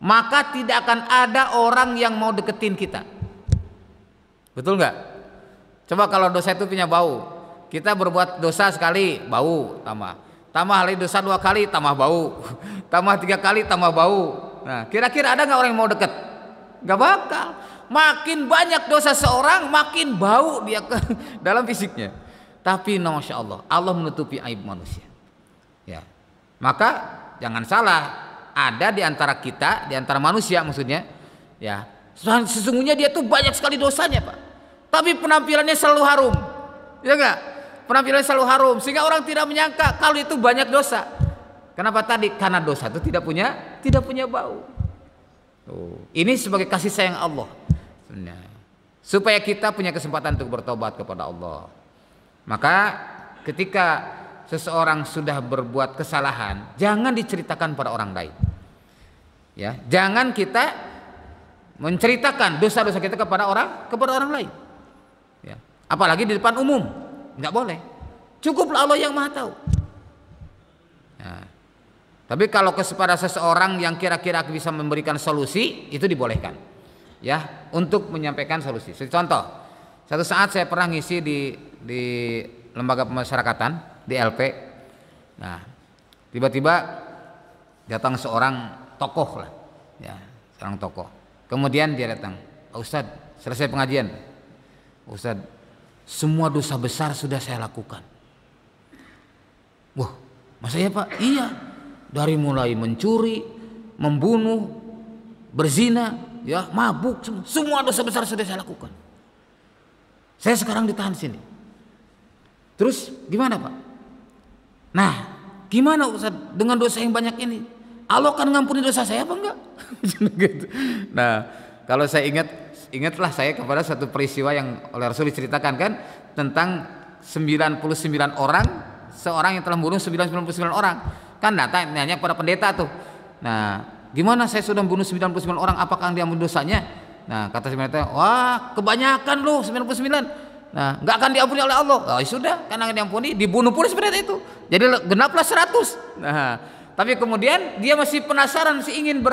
Speaker 2: maka tidak akan ada orang yang mau deketin kita. Betul nggak? Coba kalau dosa itu punya bau, kita berbuat dosa sekali bau tambah lagi dosa 2 kali tambah bau, tambah 3 kali tambah bau. Nah kira-kira ada nggak orang yang mau deket? Gak bakal. Makin banyak dosa seorang, makin bau dia ke dalam fisiknya. Tapi masya Allah, Allah menutupi aib manusia. Ya, maka jangan salah, ada di antara kita, di antara manusia maksudnya, ya sesungguhnya dia tuh banyak sekali dosanya Pak. Tapi penampilannya selalu harum, ya enggak? Penampilannya selalu harum, sehingga orang tidak menyangka kalau itu banyak dosa. Kenapa tadi? Karena dosa itu tidak punya bau. Ini sebagai kasih sayang Allah, supaya kita punya kesempatan untuk bertobat kepada Allah. Maka ketika seseorang sudah berbuat kesalahan, jangan diceritakan pada orang lain. Ya, jangan kita menceritakan dosa-dosa kita kepada orang lain. Ya, apalagi di depan umum, nggak boleh. Cukuplah Allah yang Maha Tahu. Ya. Tapi kalau kepada seseorang yang kira-kira bisa memberikan solusi, itu dibolehkan, ya, untuk menyampaikan solusi. Contoh, satu saat saya pernah ngisi di lembaga pemasyarakatan di LP. Nah, tiba-tiba datang seorang tokoh lah, ya, seorang tokoh. Kemudian dia datang, Ustadz, selesai pengajian, Ustadz, semua dosa besar sudah saya lakukan. Wah, masa ya Pak? Iya, dari mulai mencuri, membunuh, berzina, ya, mabuk, semua dosa besar sudah saya lakukan. Saya sekarang ditahan sini. Terus gimana Pak? Nah, gimana Ustaz dengan dosa yang banyak ini? Allah akan ngampuni dosa saya apa enggak? Gitu. Nah, kalau saya ingatlah saya kepada satu peristiwa yang oleh Rasul diceritakan kan tentang 99 orang, seorang yang telah membunuh 99 orang. Kan nanya pada pendeta tuh. Nah, gimana saya sudah membunuh 99 orang, apakah dia ampuni dosanya? Nah, kata si pendeta, wah, kebanyakan lu 99. Nah, nggak akan diampuni oleh Allah. Oh, sudah, karena diampuni, dibunuh pun seperti itu. Jadi genaplah 100. Nah, tapi kemudian dia masih penasaran, masih ingin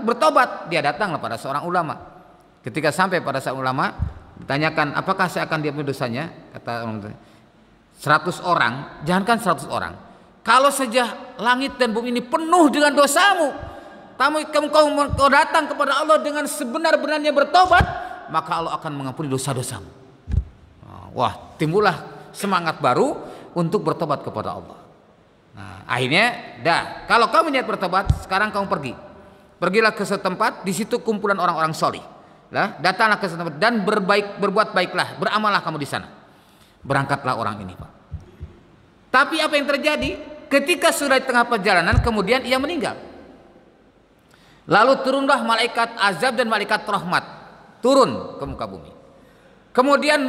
Speaker 2: bertobat. Dia datanglah pada seorang ulama. Ketika sampai pada seorang ulama, ditanyakan, apakah saya akan diampuni dosanya? Kata orang, 100 orang, jangankan 100 orang. Kalau saja langit dan bumi ini penuh dengan dosamu, kau datang kepada Allah dengan sebenar-benarnya bertobat, maka Allah akan mengampuni dosa-dosamu. Wah, timbullah semangat baru untuk bertobat kepada Allah. Nah, akhirnya, kalau kamu niat bertobat, sekarang kamu pergilah ke setempat, di situ kumpulan orang-orang solih. Datanglah ke setempat dan berbuat baiklah, beramallah kamu di sana. Berangkatlah orang ini, Pak. Tapi apa yang terjadi? Ketika sudah di tengah perjalanan, kemudian ia meninggal. Lalu turunlah malaikat azab dan malaikat rahmat, turun ke muka bumi. Kemudian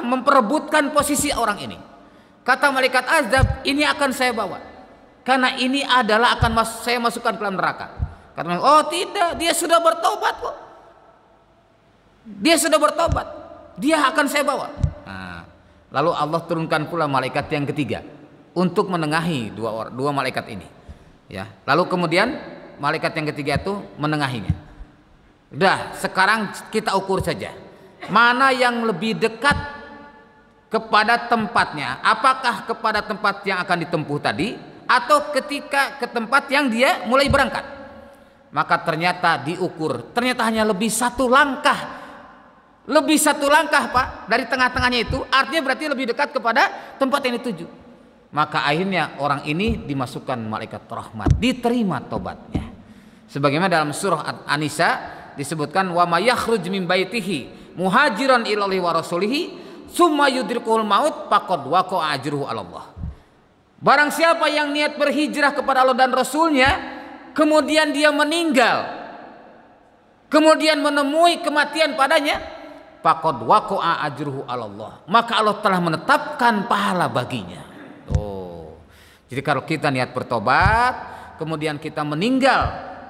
Speaker 2: memperebutkan posisi orang ini. Kata malaikat azab, ini akan saya bawa, karena ini adalah akan saya masukkan ke dalam neraka. Kata malaikat, oh tidak, dia sudah bertobat kok. Dia sudah bertobat, dia akan saya bawa. Nah, lalu Allah turunkan pula malaikat yang ketiga untuk menengahi dua malaikat ini. Ya, lalu kemudian malaikat yang ketiga itu menengahinya. Udah, sekarang kita ukur saja mana yang lebih dekat kepada tempatnya. Apakah kepada tempat yang akan ditempuh tadi, atau ketika ke tempat yang dia mulai berangkat. Maka ternyata diukur, ternyata hanya lebih satu langkah Pak, dari tengah-tengahnya itu. Artinya berarti lebih dekat kepada tempat yang dituju. Maka akhirnya orang ini dimasukkan malaikat rahmat, diterima tobatnya. Sebagaimana dalam surah An-Nisa disebutkan, wa may yakhruj min baitihi muhajiran ilallahi wa rasulihi summa yudrikuhul maut faqad waqa'a ajruhu 'ala Allah. Barang siapa yang niat berhijrah kepada Allah dan Rasulnya, kemudian dia meninggal, kemudian menemui kematian padanya, faqad waqa'a ajruhu 'ala Allah, maka Allah telah menetapkan pahala baginya. Jadi kalau kita niat bertobat, kemudian kita meninggal,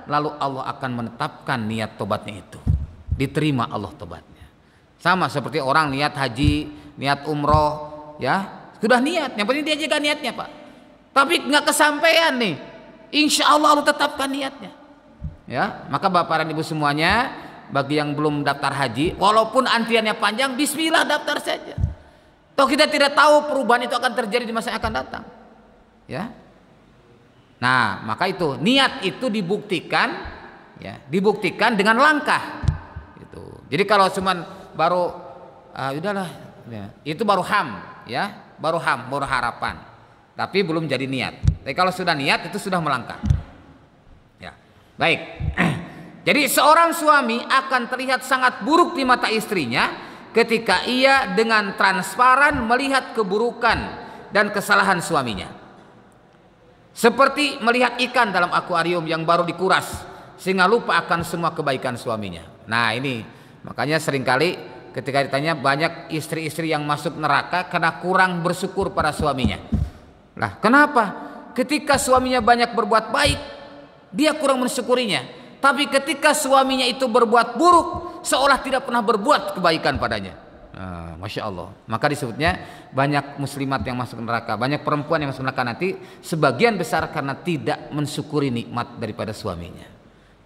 Speaker 2: lalu Allah akan menetapkan niat tobatnya itu, diterima Allah tobatnya. Sama seperti orang niat haji, niat umroh, ya sudah niat, yang penting dia jaga niatnya Pak. Tapi nggak kesampaian nih, insya Allah Allah tetapkan niatnya. Ya, maka Bapak dan Ibu semuanya, bagi yang belum daftar haji, walaupun antriannya panjang, bismillah daftar saja. Toh kita tidak tahu perubahan itu akan terjadi di masa yang akan datang. Ya, nah maka itu niat itu dibuktikan, ya, dibuktikan dengan langkah. Gitu. Jadi kalau cuman baru udahlah, ya, itu baru baru harapan, tapi belum jadi niat. Tapi kalau sudah niat itu sudah melangkah. Ya, baik. Jadi seorang suami akan terlihat sangat buruk di mata istrinya ketika ia dengan transparan melihat keburukan dan kesalahan suaminya. Seperti melihat ikan dalam akuarium yang baru dikuras sehingga lupa akan semua kebaikan suaminya. Nah ini makanya seringkali ketika ditanya, banyak istri-istri yang masuk neraka karena kurang bersyukur pada suaminya. Nah kenapa? Ketika suaminya banyak berbuat baik, dia kurang mensyukurinya. Tapi ketika suaminya itu berbuat buruk, seolah tidak pernah berbuat kebaikan padanya. Masya Allah. Maka disebutnya banyak muslimat yang masuk neraka, banyak perempuan yang masuk neraka nanti, sebagian besar karena tidak mensyukuri nikmat daripada suaminya.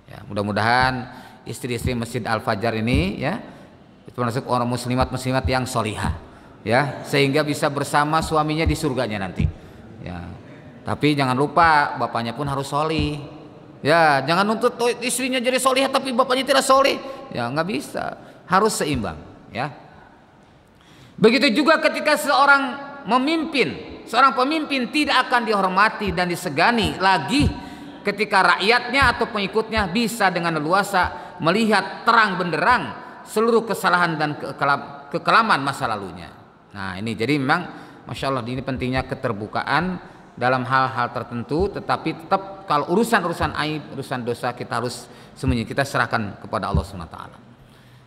Speaker 2: Ya, mudah-mudahan istri-istri Masjid Al-Fajar ini, ya, itu termasuk orang muslimat yang solihah, ya, sehingga bisa bersama suaminya di surganya nanti. Ya, tapi jangan lupa bapaknya pun harus solih. Ya, jangan nuntut istrinya jadi soleh tapi bapaknya tidak soleh. Ya, nggak bisa. Harus seimbang. Ya. Begitu juga ketika seorang pemimpin tidak akan dihormati dan disegani lagi ketika rakyatnya atau pengikutnya bisa dengan leluasa melihat terang benderang seluruh kesalahan dan kekelaman masa lalunya. Nah, ini jadi memang Masya Allah ini pentingnya keterbukaan dalam hal-hal tertentu, tetapi tetap kalau urusan aib, urusan dosa kita harus sembunyi, kita serahkan kepada Allah SWT.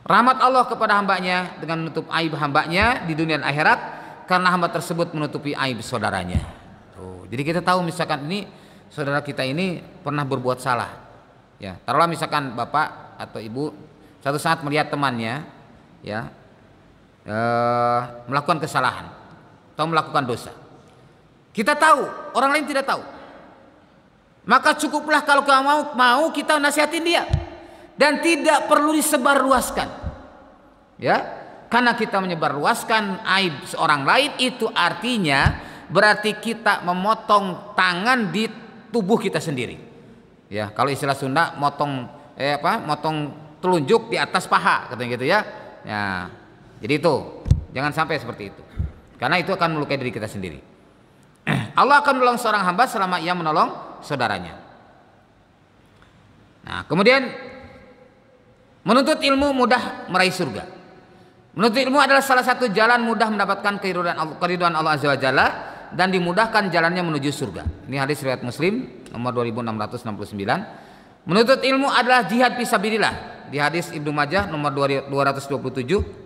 Speaker 2: Rahmat Allah kepada hambanya dengan menutup aib hambanya di dunia dan akhirat, karena hamba tersebut menutupi aib saudaranya. Jadi kita tahu misalkan ini saudara kita ini pernah berbuat salah, ya taruhlah misalkan bapak atau ibu satu saat melihat temannya ya melakukan kesalahan atau melakukan dosa. Kita tahu, orang lain tidak tahu. Maka cukuplah kalau kamu mau kita nasihatin dia dan tidak perlu disebarluaskan. Ya, karena kita menyebarluaskan aib seorang lain itu artinya berarti kita memotong tangan di tubuh kita sendiri. Ya, kalau istilah Sunda motong telunjuk di atas paha katanya gitu ya. Ya. Jadi itu, jangan sampai seperti itu. Karena itu akan melukai diri kita sendiri. Allah akan menolong seorang hamba selama ia menolong saudaranya. Nah, kemudian menuntut ilmu mudah meraih surga. Menuntut ilmu adalah salah satu jalan mudah mendapatkan keridhaan Allah Azza wa Jalla dan dimudahkan jalannya menuju surga. Ini hadis riwayat Muslim nomor 2669. Menuntut ilmu adalah jihad fisabilillah. Di hadis Ibnu Majah nomor 227.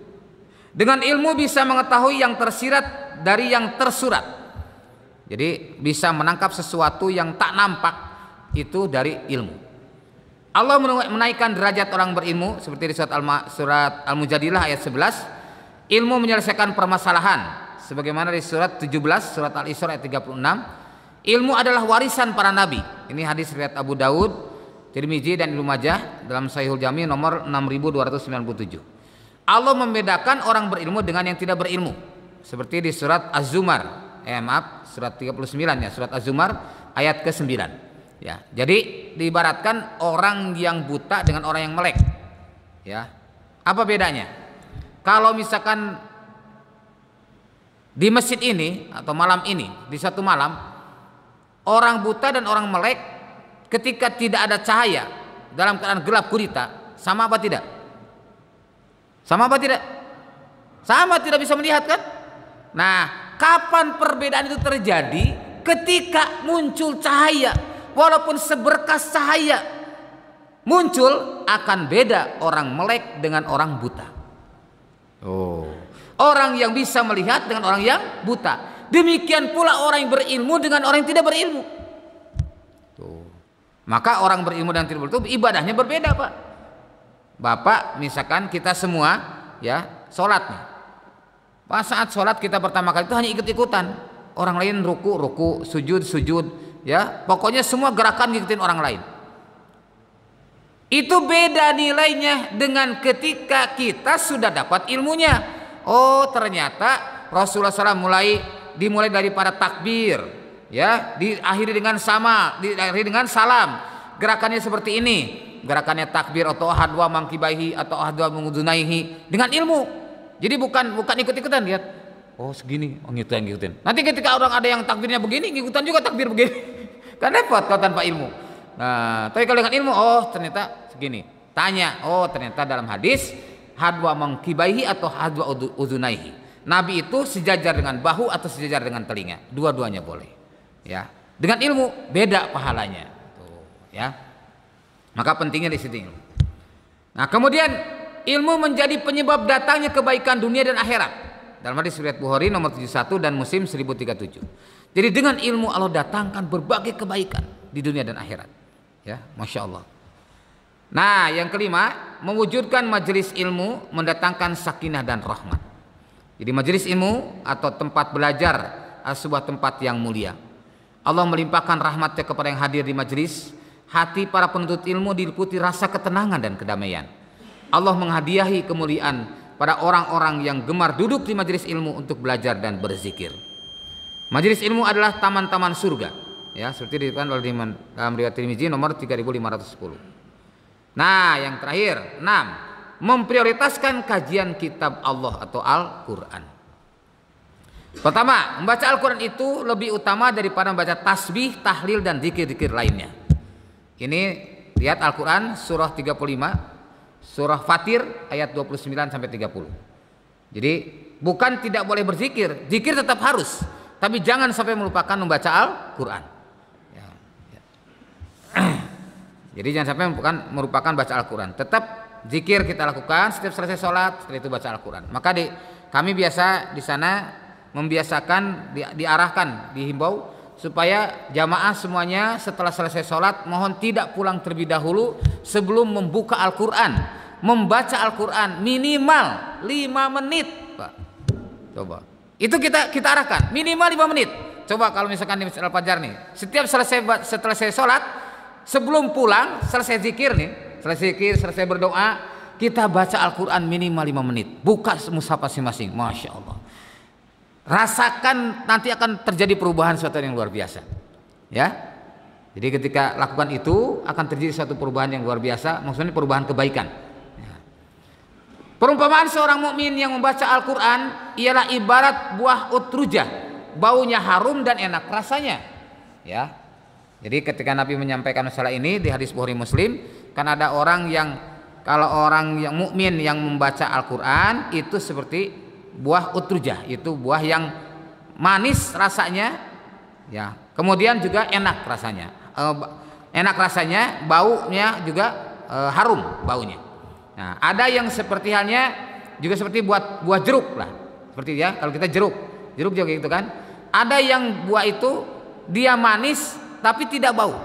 Speaker 2: Dengan ilmu bisa mengetahui yang tersirat dari yang tersurat. Jadi bisa menangkap sesuatu yang tak nampak itu dari ilmu. Allah menaikkan derajat orang berilmu seperti di surat Al-Mujadilah ayat 11. Ilmu menyelesaikan permasalahan sebagaimana di surat 17 surat Al-Isra ayat 36. Ilmu adalah warisan para nabi. Ini hadis riwayat Abu Daud, Tirmizi dan Ibnu Majah dalam Sahihul Jami nomor 6297. Allah membedakan orang berilmu dengan yang tidak berilmu seperti di surat Az-Zumar. Surat 39 ya, surat Az-Zumar ayat ke-9. Ya, jadi diibaratkan orang yang buta dengan orang yang melek. Ya. Apa bedanya? Kalau misalkan di masjid ini atau malam ini, di satu malam, orang buta dan orang melek ketika tidak ada cahaya dalam keadaan gelap gulita, sama apa tidak? Sama apa tidak? Sama, tidak bisa melihat kan? Nah, kapan perbedaan itu terjadi? Ketika muncul cahaya, walaupun seberkas cahaya muncul, akan beda orang melek dengan orang buta. Orang yang bisa melihat dengan orang yang buta. Demikian pula orang yang berilmu dengan orang yang tidak berilmu. Maka orang berilmu dan tidak berilmu itu ibadahnya berbeda, Pak. Bapak, misalkan kita semua ya sholat nih. Pas saat sholat kita pertama kali itu hanya ikut-ikutan. Orang lain ruku, sujud, ya. Pokoknya semua gerakan ngikutin orang lain. Itu beda nilainya dengan ketika kita sudah dapat ilmunya. Oh, ternyata Rasulullah SAW dimulai daripada takbir, ya, diakhiri dengan dengan salam. Gerakannya seperti ini. Gerakannya takbir atau ahadwa mangkibaihi atau ahadwa mengudunaihi dengan ilmu. Jadi bukan ikut-ikutan, lihat. Oh segini, oh ngikutin. Nanti ketika orang ada yang takbirnya begini, ngikutan juga takbir begini. Kan repot kalau tanpa ilmu. Nah, tapi kalau dengan ilmu, oh ternyata segini. Tanya, oh ternyata dalam hadis hadwa mangkibaihi atau hadwa udunaihi. Nabi itu sejajar dengan bahu atau sejajar dengan telinga. Dua-duanya boleh. Ya. Dengan ilmu beda pahalanya. Tuh, ya. Maka pentingnya di situ ilmu. Nah, kemudian ilmu menjadi penyebab datangnya kebaikan dunia dan akhirat. Dalam hadis riwayat Bukhari nomor 71 dan Muslim 1037. Jadi dengan ilmu Allah datangkan berbagai kebaikan di dunia dan akhirat. Ya, Masya Allah. Nah, yang kelima, mewujudkan majelis ilmu mendatangkan sakinah dan rahmat. Jadi majelis ilmu atau tempat belajar adalah sebuah tempat yang mulia. Allah melimpahkan rahmatnya kepada yang hadir di majelis. Hati para penuntut ilmu diliputi rasa ketenangan dan kedamaian. Allah menghadiahi kemuliaan pada orang-orang yang gemar duduk di majelis ilmu untuk belajar dan berzikir. Majelis ilmu adalah taman-taman surga. Ya, seperti dikatakan oleh dalam riwayat Tirmizi nomor 3510. Nah, yang terakhir, 6, memprioritaskan kajian kitab Allah atau Al-Qur'an. Pertama, membaca Al-Qur'an itu lebih utama daripada membaca tasbih, tahlil dan zikir-zikir lainnya. Ini lihat Al-Qur'an surah 35, surah Fatir ayat 29 sampai 30. Jadi, bukan tidak boleh berzikir, zikir tetap harus, tapi jangan sampai melupakan membaca Al-Qur'an. Jadi jangan sampai merupakan baca Al-Quran. Tetap zikir kita lakukan setiap selesai sholat, setelah itu baca Al-Quran. Maka kami biasa di sana membiasakan, diarahkan, dihimbau supaya jamaah semuanya setelah selesai sholat mohon tidak pulang terlebih dahulu sebelum membuka Al-Quran, membaca Al-Quran minimal 5 menit, Pak. Coba. Itu kita arahkan minimal 5 menit. Coba kalau misalkan di Masjid Al-Fajar nih, setiap selesai sholat, sebelum pulang, selesai zikir nih, selesai berdoa, kita baca Al-Quran minimal 5 menit. Buka mushaf masing-masing, Masya Allah. Rasakan nanti akan terjadi perubahan suatu yang luar biasa. Ya, jadi ketika lakukan itu akan terjadi suatu perubahan yang luar biasa. Maksudnya perubahan kebaikan. Ya. Perumpamaan seorang mukmin yang membaca Al-Quran ialah ibarat buah utrujah, baunya harum dan enak rasanya. Ya. Jadi ketika Nabi menyampaikan masalah ini di hadis Bukhari Muslim, kan ada orang yang kalau orang yang mukmin yang membaca Al-Qur'an itu seperti buah utrujah, itu buah yang manis rasanya, ya. Kemudian juga enak rasanya. Enak rasanya, baunya juga harum baunya. Nah, ada yang seperti halnya juga seperti buah jeruk lah. Seperti ya, kalau kita jeruk juga gitu kan. Ada yang buah itu dia manis tapi tidak bau,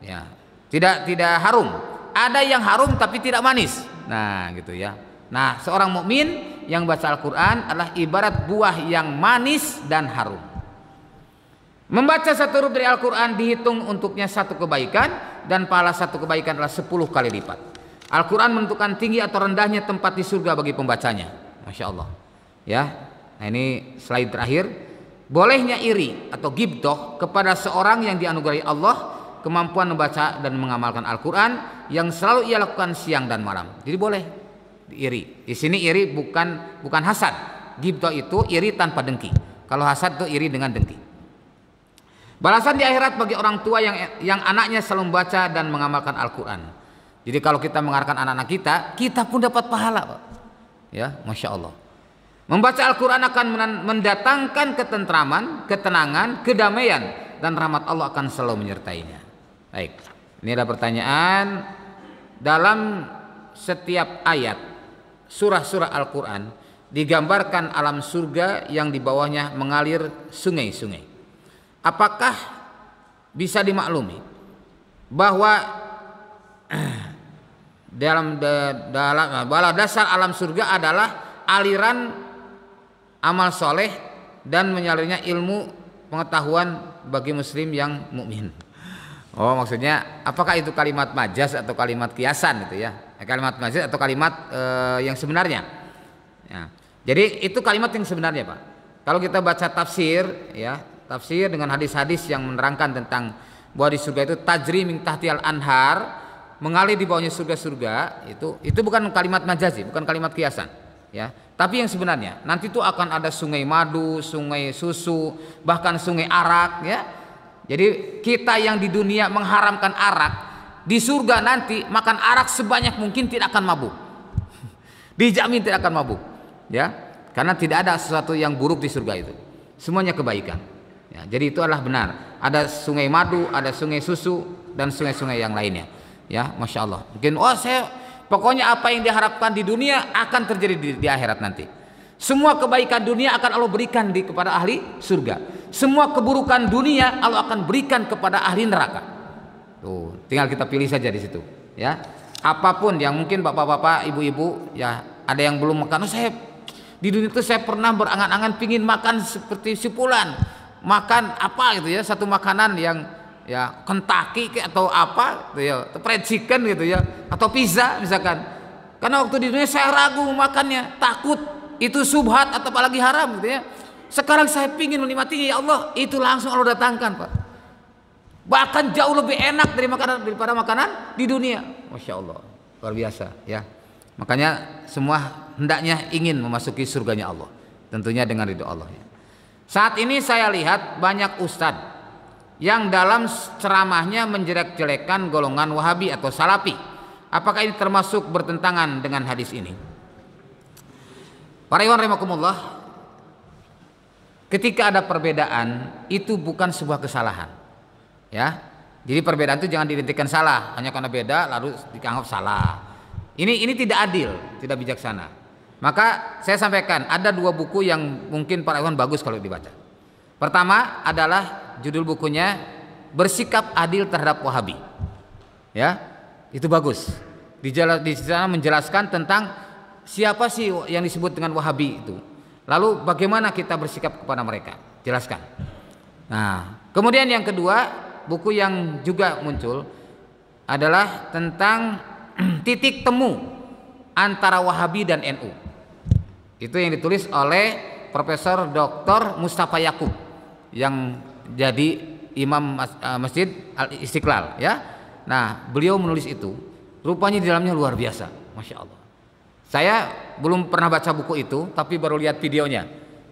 Speaker 2: ya, tidak harum. Ada yang harum tapi tidak manis. Nah, gitu ya. Nah, seorang mukmin yang baca Al-Quran adalah ibarat buah yang manis dan harum. Membaca satu huruf dari Al-Quran dihitung untuknya satu kebaikan, dan pahala satu kebaikan adalah 10 kali lipat. Al-Quran menentukan tinggi atau rendahnya tempat di surga bagi pembacanya. Masya Allah. Ya, nah ini slide terakhir. Bolehnya iri atau ghibthah kepada seorang yang dianugerahi Allah kemampuan membaca dan mengamalkan Al-Quran yang selalu ia lakukan siang dan malam. Jadi boleh iri. Di sini iri bukan hasad. Ghibthah itu iri tanpa dengki. Kalau hasad itu iri dengan dengki. Balasan di akhirat bagi orang tua yang anaknya selalu membaca dan mengamalkan Al-Quran. Jadi kalau kita mengarahkan anak-anak kita pun dapat pahala, Pak. Ya, Masya Allah. Membaca Al-Quran akan mendatangkan ketentraman, ketenangan, kedamaian, dan rahmat Allah akan selalu menyertainya. Baik, ini ada pertanyaan. Dalam setiap ayat surah-surah Al-Quran digambarkan alam surga yang di bawahnya mengalir sungai-sungai. Apakah bisa dimaklumi bahwa dalam dasar alam surga adalah aliran amal soleh dan menyalurnya ilmu pengetahuan bagi muslim yang mukmin. Oh, maksudnya apakah itu kalimat majaz atau kalimat kiasan gitu ya? Kalimat majaz atau kalimat yang sebenarnya? Ya. Jadi itu kalimat yang sebenarnya, Pak. Kalau kita baca tafsir, ya, tafsir dengan hadis-hadis yang menerangkan tentang bahwa di surga itu tajri min tahtiyal anhar, mengalir di bawahnya surga-surga, itu bukan kalimat majazi, bukan kalimat kiasan, ya. Tapi yang sebenarnya nanti itu akan ada sungai madu, sungai susu, bahkan sungai arak, ya. Jadi kita yang di dunia mengharamkan arak, di surga nanti makan arak sebanyak mungkin tidak akan mabuk. Dijamin tidak akan mabuk, ya. Karena tidak ada sesuatu yang buruk di surga itu. Semuanya kebaikan. Ya, jadi itu adalah benar. Ada sungai madu, ada sungai susu, dan sungai-sungai yang lainnya. Ya, Masya Allah. Mungkin pokoknya apa yang diharapkan di dunia akan terjadi di akhirat nanti. Semua kebaikan dunia akan Allah berikan kepada ahli surga. Semua keburukan dunia Allah akan berikan kepada ahli neraka. Tuh, tinggal kita pilih saja di situ. Ya, apapun yang mungkin bapak-bapak, ibu-ibu, ya ada yang belum makan. Saya di dunia itu saya pernah berangan-angan pingin makan seperti si Fulan, makan apa gitu ya, satu makanan yang ya Kentucky atau apa gitu ya, fried chicken gitu ya, atau pizza misalkan. Karena waktu di dunia saya ragu makannya, takut itu subhat atau apalagi haram gitu ya. Sekarang saya pingin menikmatinya, ya Allah, itu langsung Allah datangkan, Pak. bahkan jauh lebih enak daripada makanan di dunia. Masya Allah, luar biasa ya. Makanya semua hendaknya ingin memasuki surganya Allah, tentunya dengan ridho Allah ya. Saat ini saya lihat banyak ustadz yang dalam ceramahnya menjelek-jelekan golongan Wahabi atau Salafi. Apakah ini termasuk bertentangan dengan hadis ini? Para ikhwan rahimakumullah, ketika ada perbedaan itu bukan sebuah kesalahan. Ya, jadi perbedaan itu jangan diidentikan salah hanya karena beda lalu dianggap salah. Ini tidak adil, tidak bijaksana. Maka saya sampaikan ada dua buku yang mungkin para ikhwan bagus kalau dibaca. Pertama adalah judul bukunya Bersikap Adil Terhadap Wahabi. Ya, itu bagus. Di sana menjelaskan tentang siapa sih yang disebut dengan Wahabi itu. Lalu bagaimana kita bersikap kepada mereka? Jelaskan. Nah, kemudian yang kedua, buku yang juga muncul adalah tentang titik temu antara Wahabi dan NU. Itu yang ditulis oleh Profesor Dr. Mustafa Yakub yang jadi imam Masjid Al-Istiqlal ya. Nah, beliau menulis itu, rupanya di dalamnya luar biasa, Masya Allah. Saya belum pernah baca buku itu, tapi baru lihat videonya.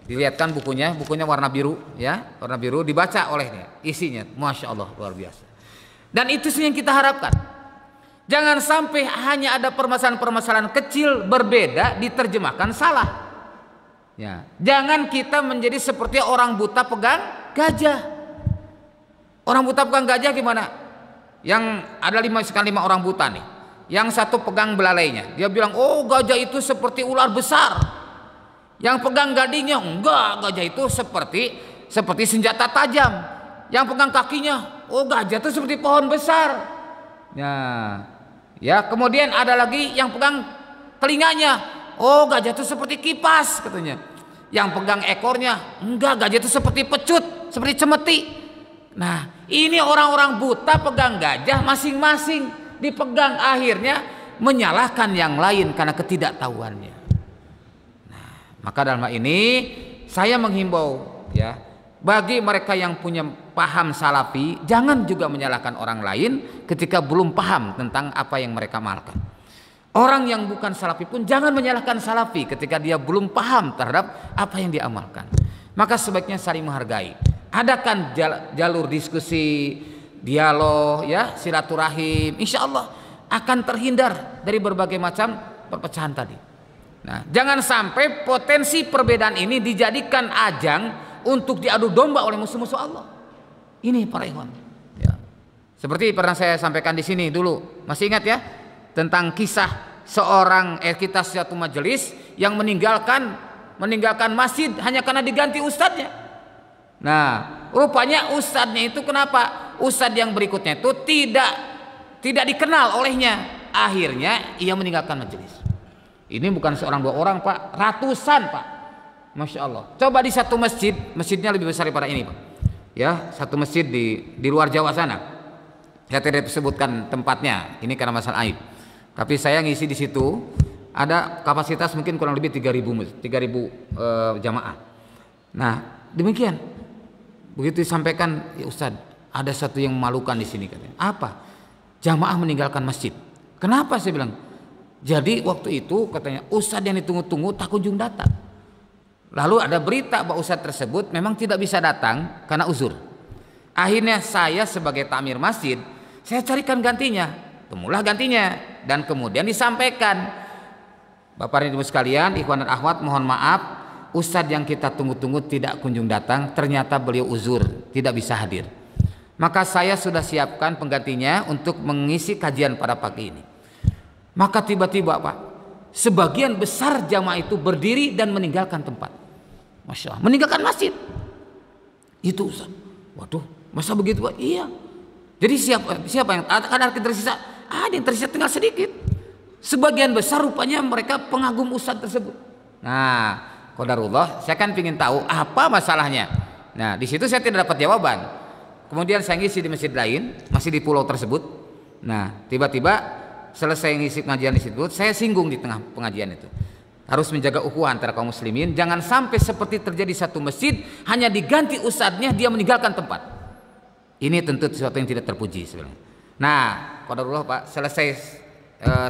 Speaker 2: Dilihatkan bukunya warna biru ya, warna biru, dibaca olehnya, isinya Masya Allah luar biasa. Dan itu sih yang kita harapkan. Jangan sampai hanya ada permasalahan-permasalahan kecil berbeda diterjemahkan salah. Ya, jangan kita menjadi seperti orang buta pegang gajah. Orang buta pegang gajah gimana? Yang ada lima orang buta nih. Yang satu pegang belalainya. Dia bilang, oh gajah itu seperti ular besar. Yang pegang gadingnya, enggak, gajah itu seperti senjata tajam. Yang pegang kakinya, oh gajah itu seperti pohon besar. Ya, kemudian ada lagi yang pegang telinganya, oh gajah itu seperti kipas katanya. Yang pegang ekornya, enggak, gajah itu seperti pecut, seperti cemeti. Nah, ini orang-orang buta pegang gajah masing-masing dipegang, akhirnya menyalahkan yang lain karena ketidaktahuannya. Nah, maka dalam hal ini saya menghimbau ya, bagi mereka yang punya paham Salafi, jangan juga menyalahkan orang lain ketika belum paham tentang apa yang mereka amalkan. Orang yang bukan Salafi pun jangan menyalahkan Salafi ketika dia belum paham terhadap apa yang dia amalkan. Maka sebaiknya saling menghargai. Adakan jalur diskusi, dialog, ya, silaturahim. Insya Allah akan terhindar dari berbagai macam perpecahan tadi. Nah, jangan sampai potensi perbedaan ini dijadikan ajang untuk diadu domba oleh musuh-musuh Allah. Ini para ikhwan. Ya. Seperti pernah saya sampaikan di sini dulu, masih ingat ya, tentang kisah seorang kita suatu majelis yang meninggalkan masjid hanya karena diganti ustadznya. Nah, rupanya ustadznya itu kenapa? Ustadz yang berikutnya itu tidak dikenal olehnya. Akhirnya ia meninggalkan majelis. Ini bukan seorang dua orang, Pak, ratusan, Pak. Masya Allah. Coba di satu masjid, masjidnya lebih besar daripada ini, Pak. Ya, satu masjid di luar Jawa sana. Saya tidak sebutkan tempatnya, ini karena masalah aib. Tapi saya ngisi di situ ada kapasitas mungkin kurang lebih 3.000 jamaah. Nah, demikian. Begitu disampaikan, ya Ustadz, ada satu yang memalukan di sini katanya. Apa? Jamaah meninggalkan masjid. Kenapa saya bilang? Jadi waktu itu katanya Ustadz yang ditunggu-tunggu tak kunjung datang. Lalu ada berita bahwa Ustadz tersebut memang tidak bisa datang karena uzur. Akhirnya saya sebagai takmir masjid, saya carikan gantinya. Temulah gantinya dan kemudian disampaikan, Bapak dan Ibu sekalian, ikhwan dan akhwat, mohon maaf, Ustadz yang kita tunggu-tunggu tidak kunjung datang, ternyata beliau uzur, tidak bisa hadir. Maka saya sudah siapkan penggantinya untuk mengisi kajian pada pagi ini. Maka tiba-tiba, Pak, sebagian besar jamaah itu berdiri dan meninggalkan tempat. Masya Allah, meninggalkan masjid. Itu Ustaz. Waduh, masa begitu, Pak? Iya. Jadi siapa yang ada tersisa? Ada yang tersisa tinggal sedikit. Sebagian besar rupanya mereka pengagum Ustaz tersebut. Nah, qadarullah, saya kan ingin tahu apa masalahnya. Nah, di situ saya tidak dapat jawaban. Kemudian saya ngisi di masjid lain, masih di pulau tersebut. Nah, tiba-tiba selesai ngisi pengajian di situ, saya singgung di tengah pengajian itu. Harus menjaga ukhuwah antara kaum muslimin. Jangan sampai seperti terjadi satu masjid hanya diganti ustadznya, dia meninggalkan tempat. Ini tentu sesuatu yang tidak terpuji sebenarnya. Nah, qadarullah Pak, selesai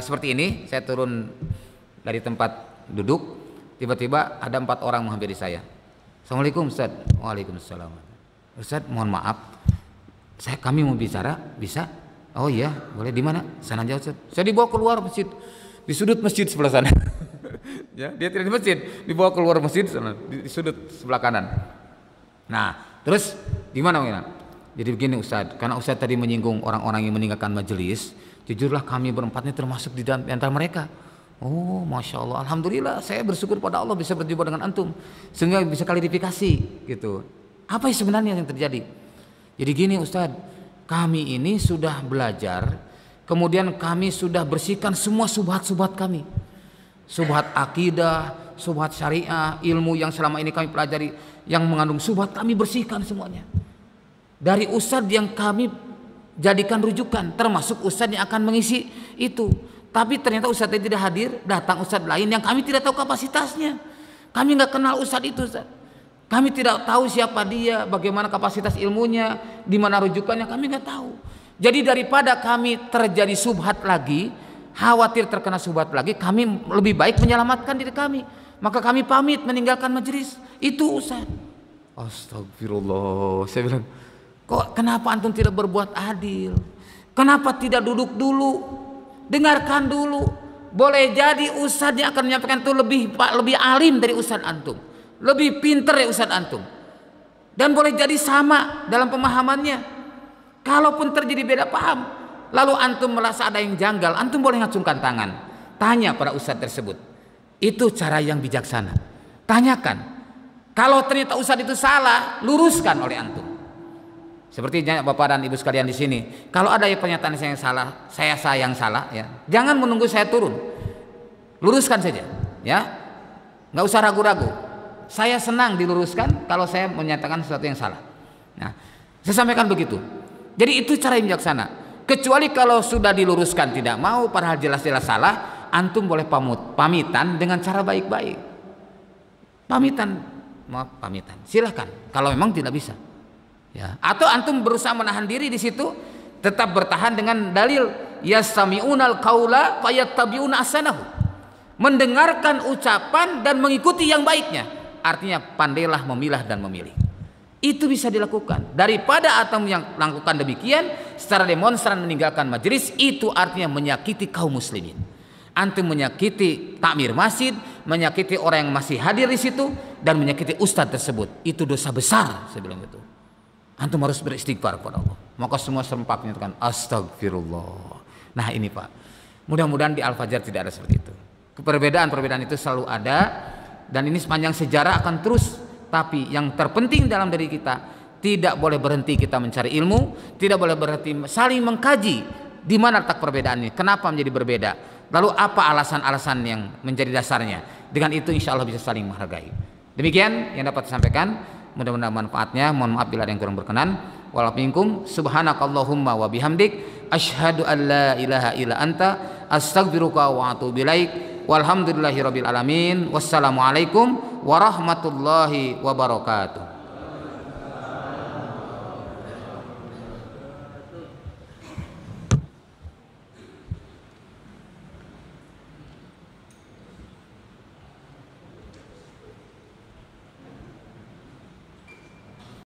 Speaker 2: seperti ini, saya turun dari tempat duduk, tiba-tiba ada 4 orang menghampiri saya. Assalamualaikum Ustaz. Waalaikumsalam. Ustaz, mohon maaf, kami mau bicara, bisa? Oh iya, boleh. Di mana? Sana aja Ustaz. Saya dibawa keluar masjid, di sudut masjid sebelah sana. Ya, dia tidak di masjid, dibawa keluar masjid sana, di sudut sebelah kanan. Nah, terus di mana? Jadi begini Ustaz, karena Ustaz tadi menyinggung orang-orang yang meninggalkan majelis, jujurlah kami berempat ini termasuk di antara mereka. Oh, masya Allah, alhamdulillah, saya bersyukur pada Allah bisa berjumpa dengan antum, sehingga bisa klarifikasi gitu. Apa yang sebenarnya yang terjadi? Jadi gini Ustaz, kami ini sudah belajar, kemudian kami sudah bersihkan semua subhat-subhat kami, subhat akidah, subhat syariah, ilmu yang selama ini kami pelajari yang mengandung subhat kami bersihkan semuanya. Dari ustadz yang kami jadikan rujukan, termasuk ustadz yang akan mengisi itu. Tapi ternyata ustadz yang tidak hadir, datang ustadz lain yang kami tidak tahu kapasitasnya. Kami nggak kenal ustadz itu, Ustadz. Kami tidak tahu siapa dia, bagaimana kapasitas ilmunya, di mana rujukannya, kami nggak tahu. Jadi daripada kami terjadi subhat lagi, khawatir terkena subhat lagi, kami lebih baik menyelamatkan diri kami. Maka kami pamit meninggalkan majelis. Itu Ustadz. Astagfirullah. Saya bilang, kok kenapa antum tidak berbuat adil? Kenapa tidak duduk dulu? Dengarkan dulu. Boleh jadi ustadz yang akan menyampaikan itu lebih alim dari ustadz antum, lebih pintar dari ustadz antum, dan boleh jadi sama dalam pemahamannya. Kalaupun terjadi beda paham, lalu antum merasa ada yang janggal, antum boleh ngacungkan tangan, tanya pada ustadz tersebut. Itu cara yang bijaksana. Tanyakan. Kalau ternyata ustadz itu salah, luruskan oleh antum. Seperti Bapak dan Ibu sekalian di sini, kalau ada pernyataan saya yang salah, saya yang salah, ya, jangan menunggu saya turun, luruskan saja, ya, nggak usah ragu-ragu. Saya senang diluruskan kalau saya menyatakan sesuatu yang salah. Nah, saya sampaikan begitu. Jadi itu cara yang bijaksana. Kecuali kalau sudah diluruskan tidak mau, padahal jelas-jelas salah, antum boleh pamitan dengan cara baik-baik. Pamitan, silahkan. Kalau memang tidak bisa. Ya. Atau antum berusaha menahan diri di situ, tetap bertahan dengan dalil yastami'unal qaula fayattabi'una ahsanahu. Mendengarkan ucapan dan mengikuti yang baiknya. Artinya pandailah memilah dan memilih. Itu bisa dilakukan. Daripada antum yang lakukan demikian secara demonstran meninggalkan majelis, itu artinya menyakiti kaum muslimin. Antum menyakiti takmir masjid, menyakiti orang yang masih hadir di situ, dan menyakiti ustadz tersebut. Itu dosa besar, saya bilang gitu. Antum harus beristighfar kepada Allah. Maka semua serempak menyatakan astagfirullah. Nah ini Pak, mudah-mudahan di Al-Fajar tidak ada seperti itu. Perbedaan-perbedaan itu selalu ada, dan ini sepanjang sejarah akan terus. Tapi yang terpenting dalam diri kita, tidak boleh berhenti kita mencari ilmu, tidak boleh berhenti saling mengkaji di mana letak perbedaan ini, kenapa menjadi berbeda, lalu apa alasan-alasan yang menjadi dasarnya. Dengan itu insya Allah bisa saling menghargai. Demikian yang dapat disampaikan. Mudah-mudahan manfaatnya. Mohon maaf bila ada yang kurang berkenan. Walaupun subhanakallahumma wa bihamdik asyhadu an la ilaha illa anta astaghfiruka wa atubu ilaik. Walhamdulillahirabbil alamin. Wassalamualaikum warahmatullahi wabarakatuh.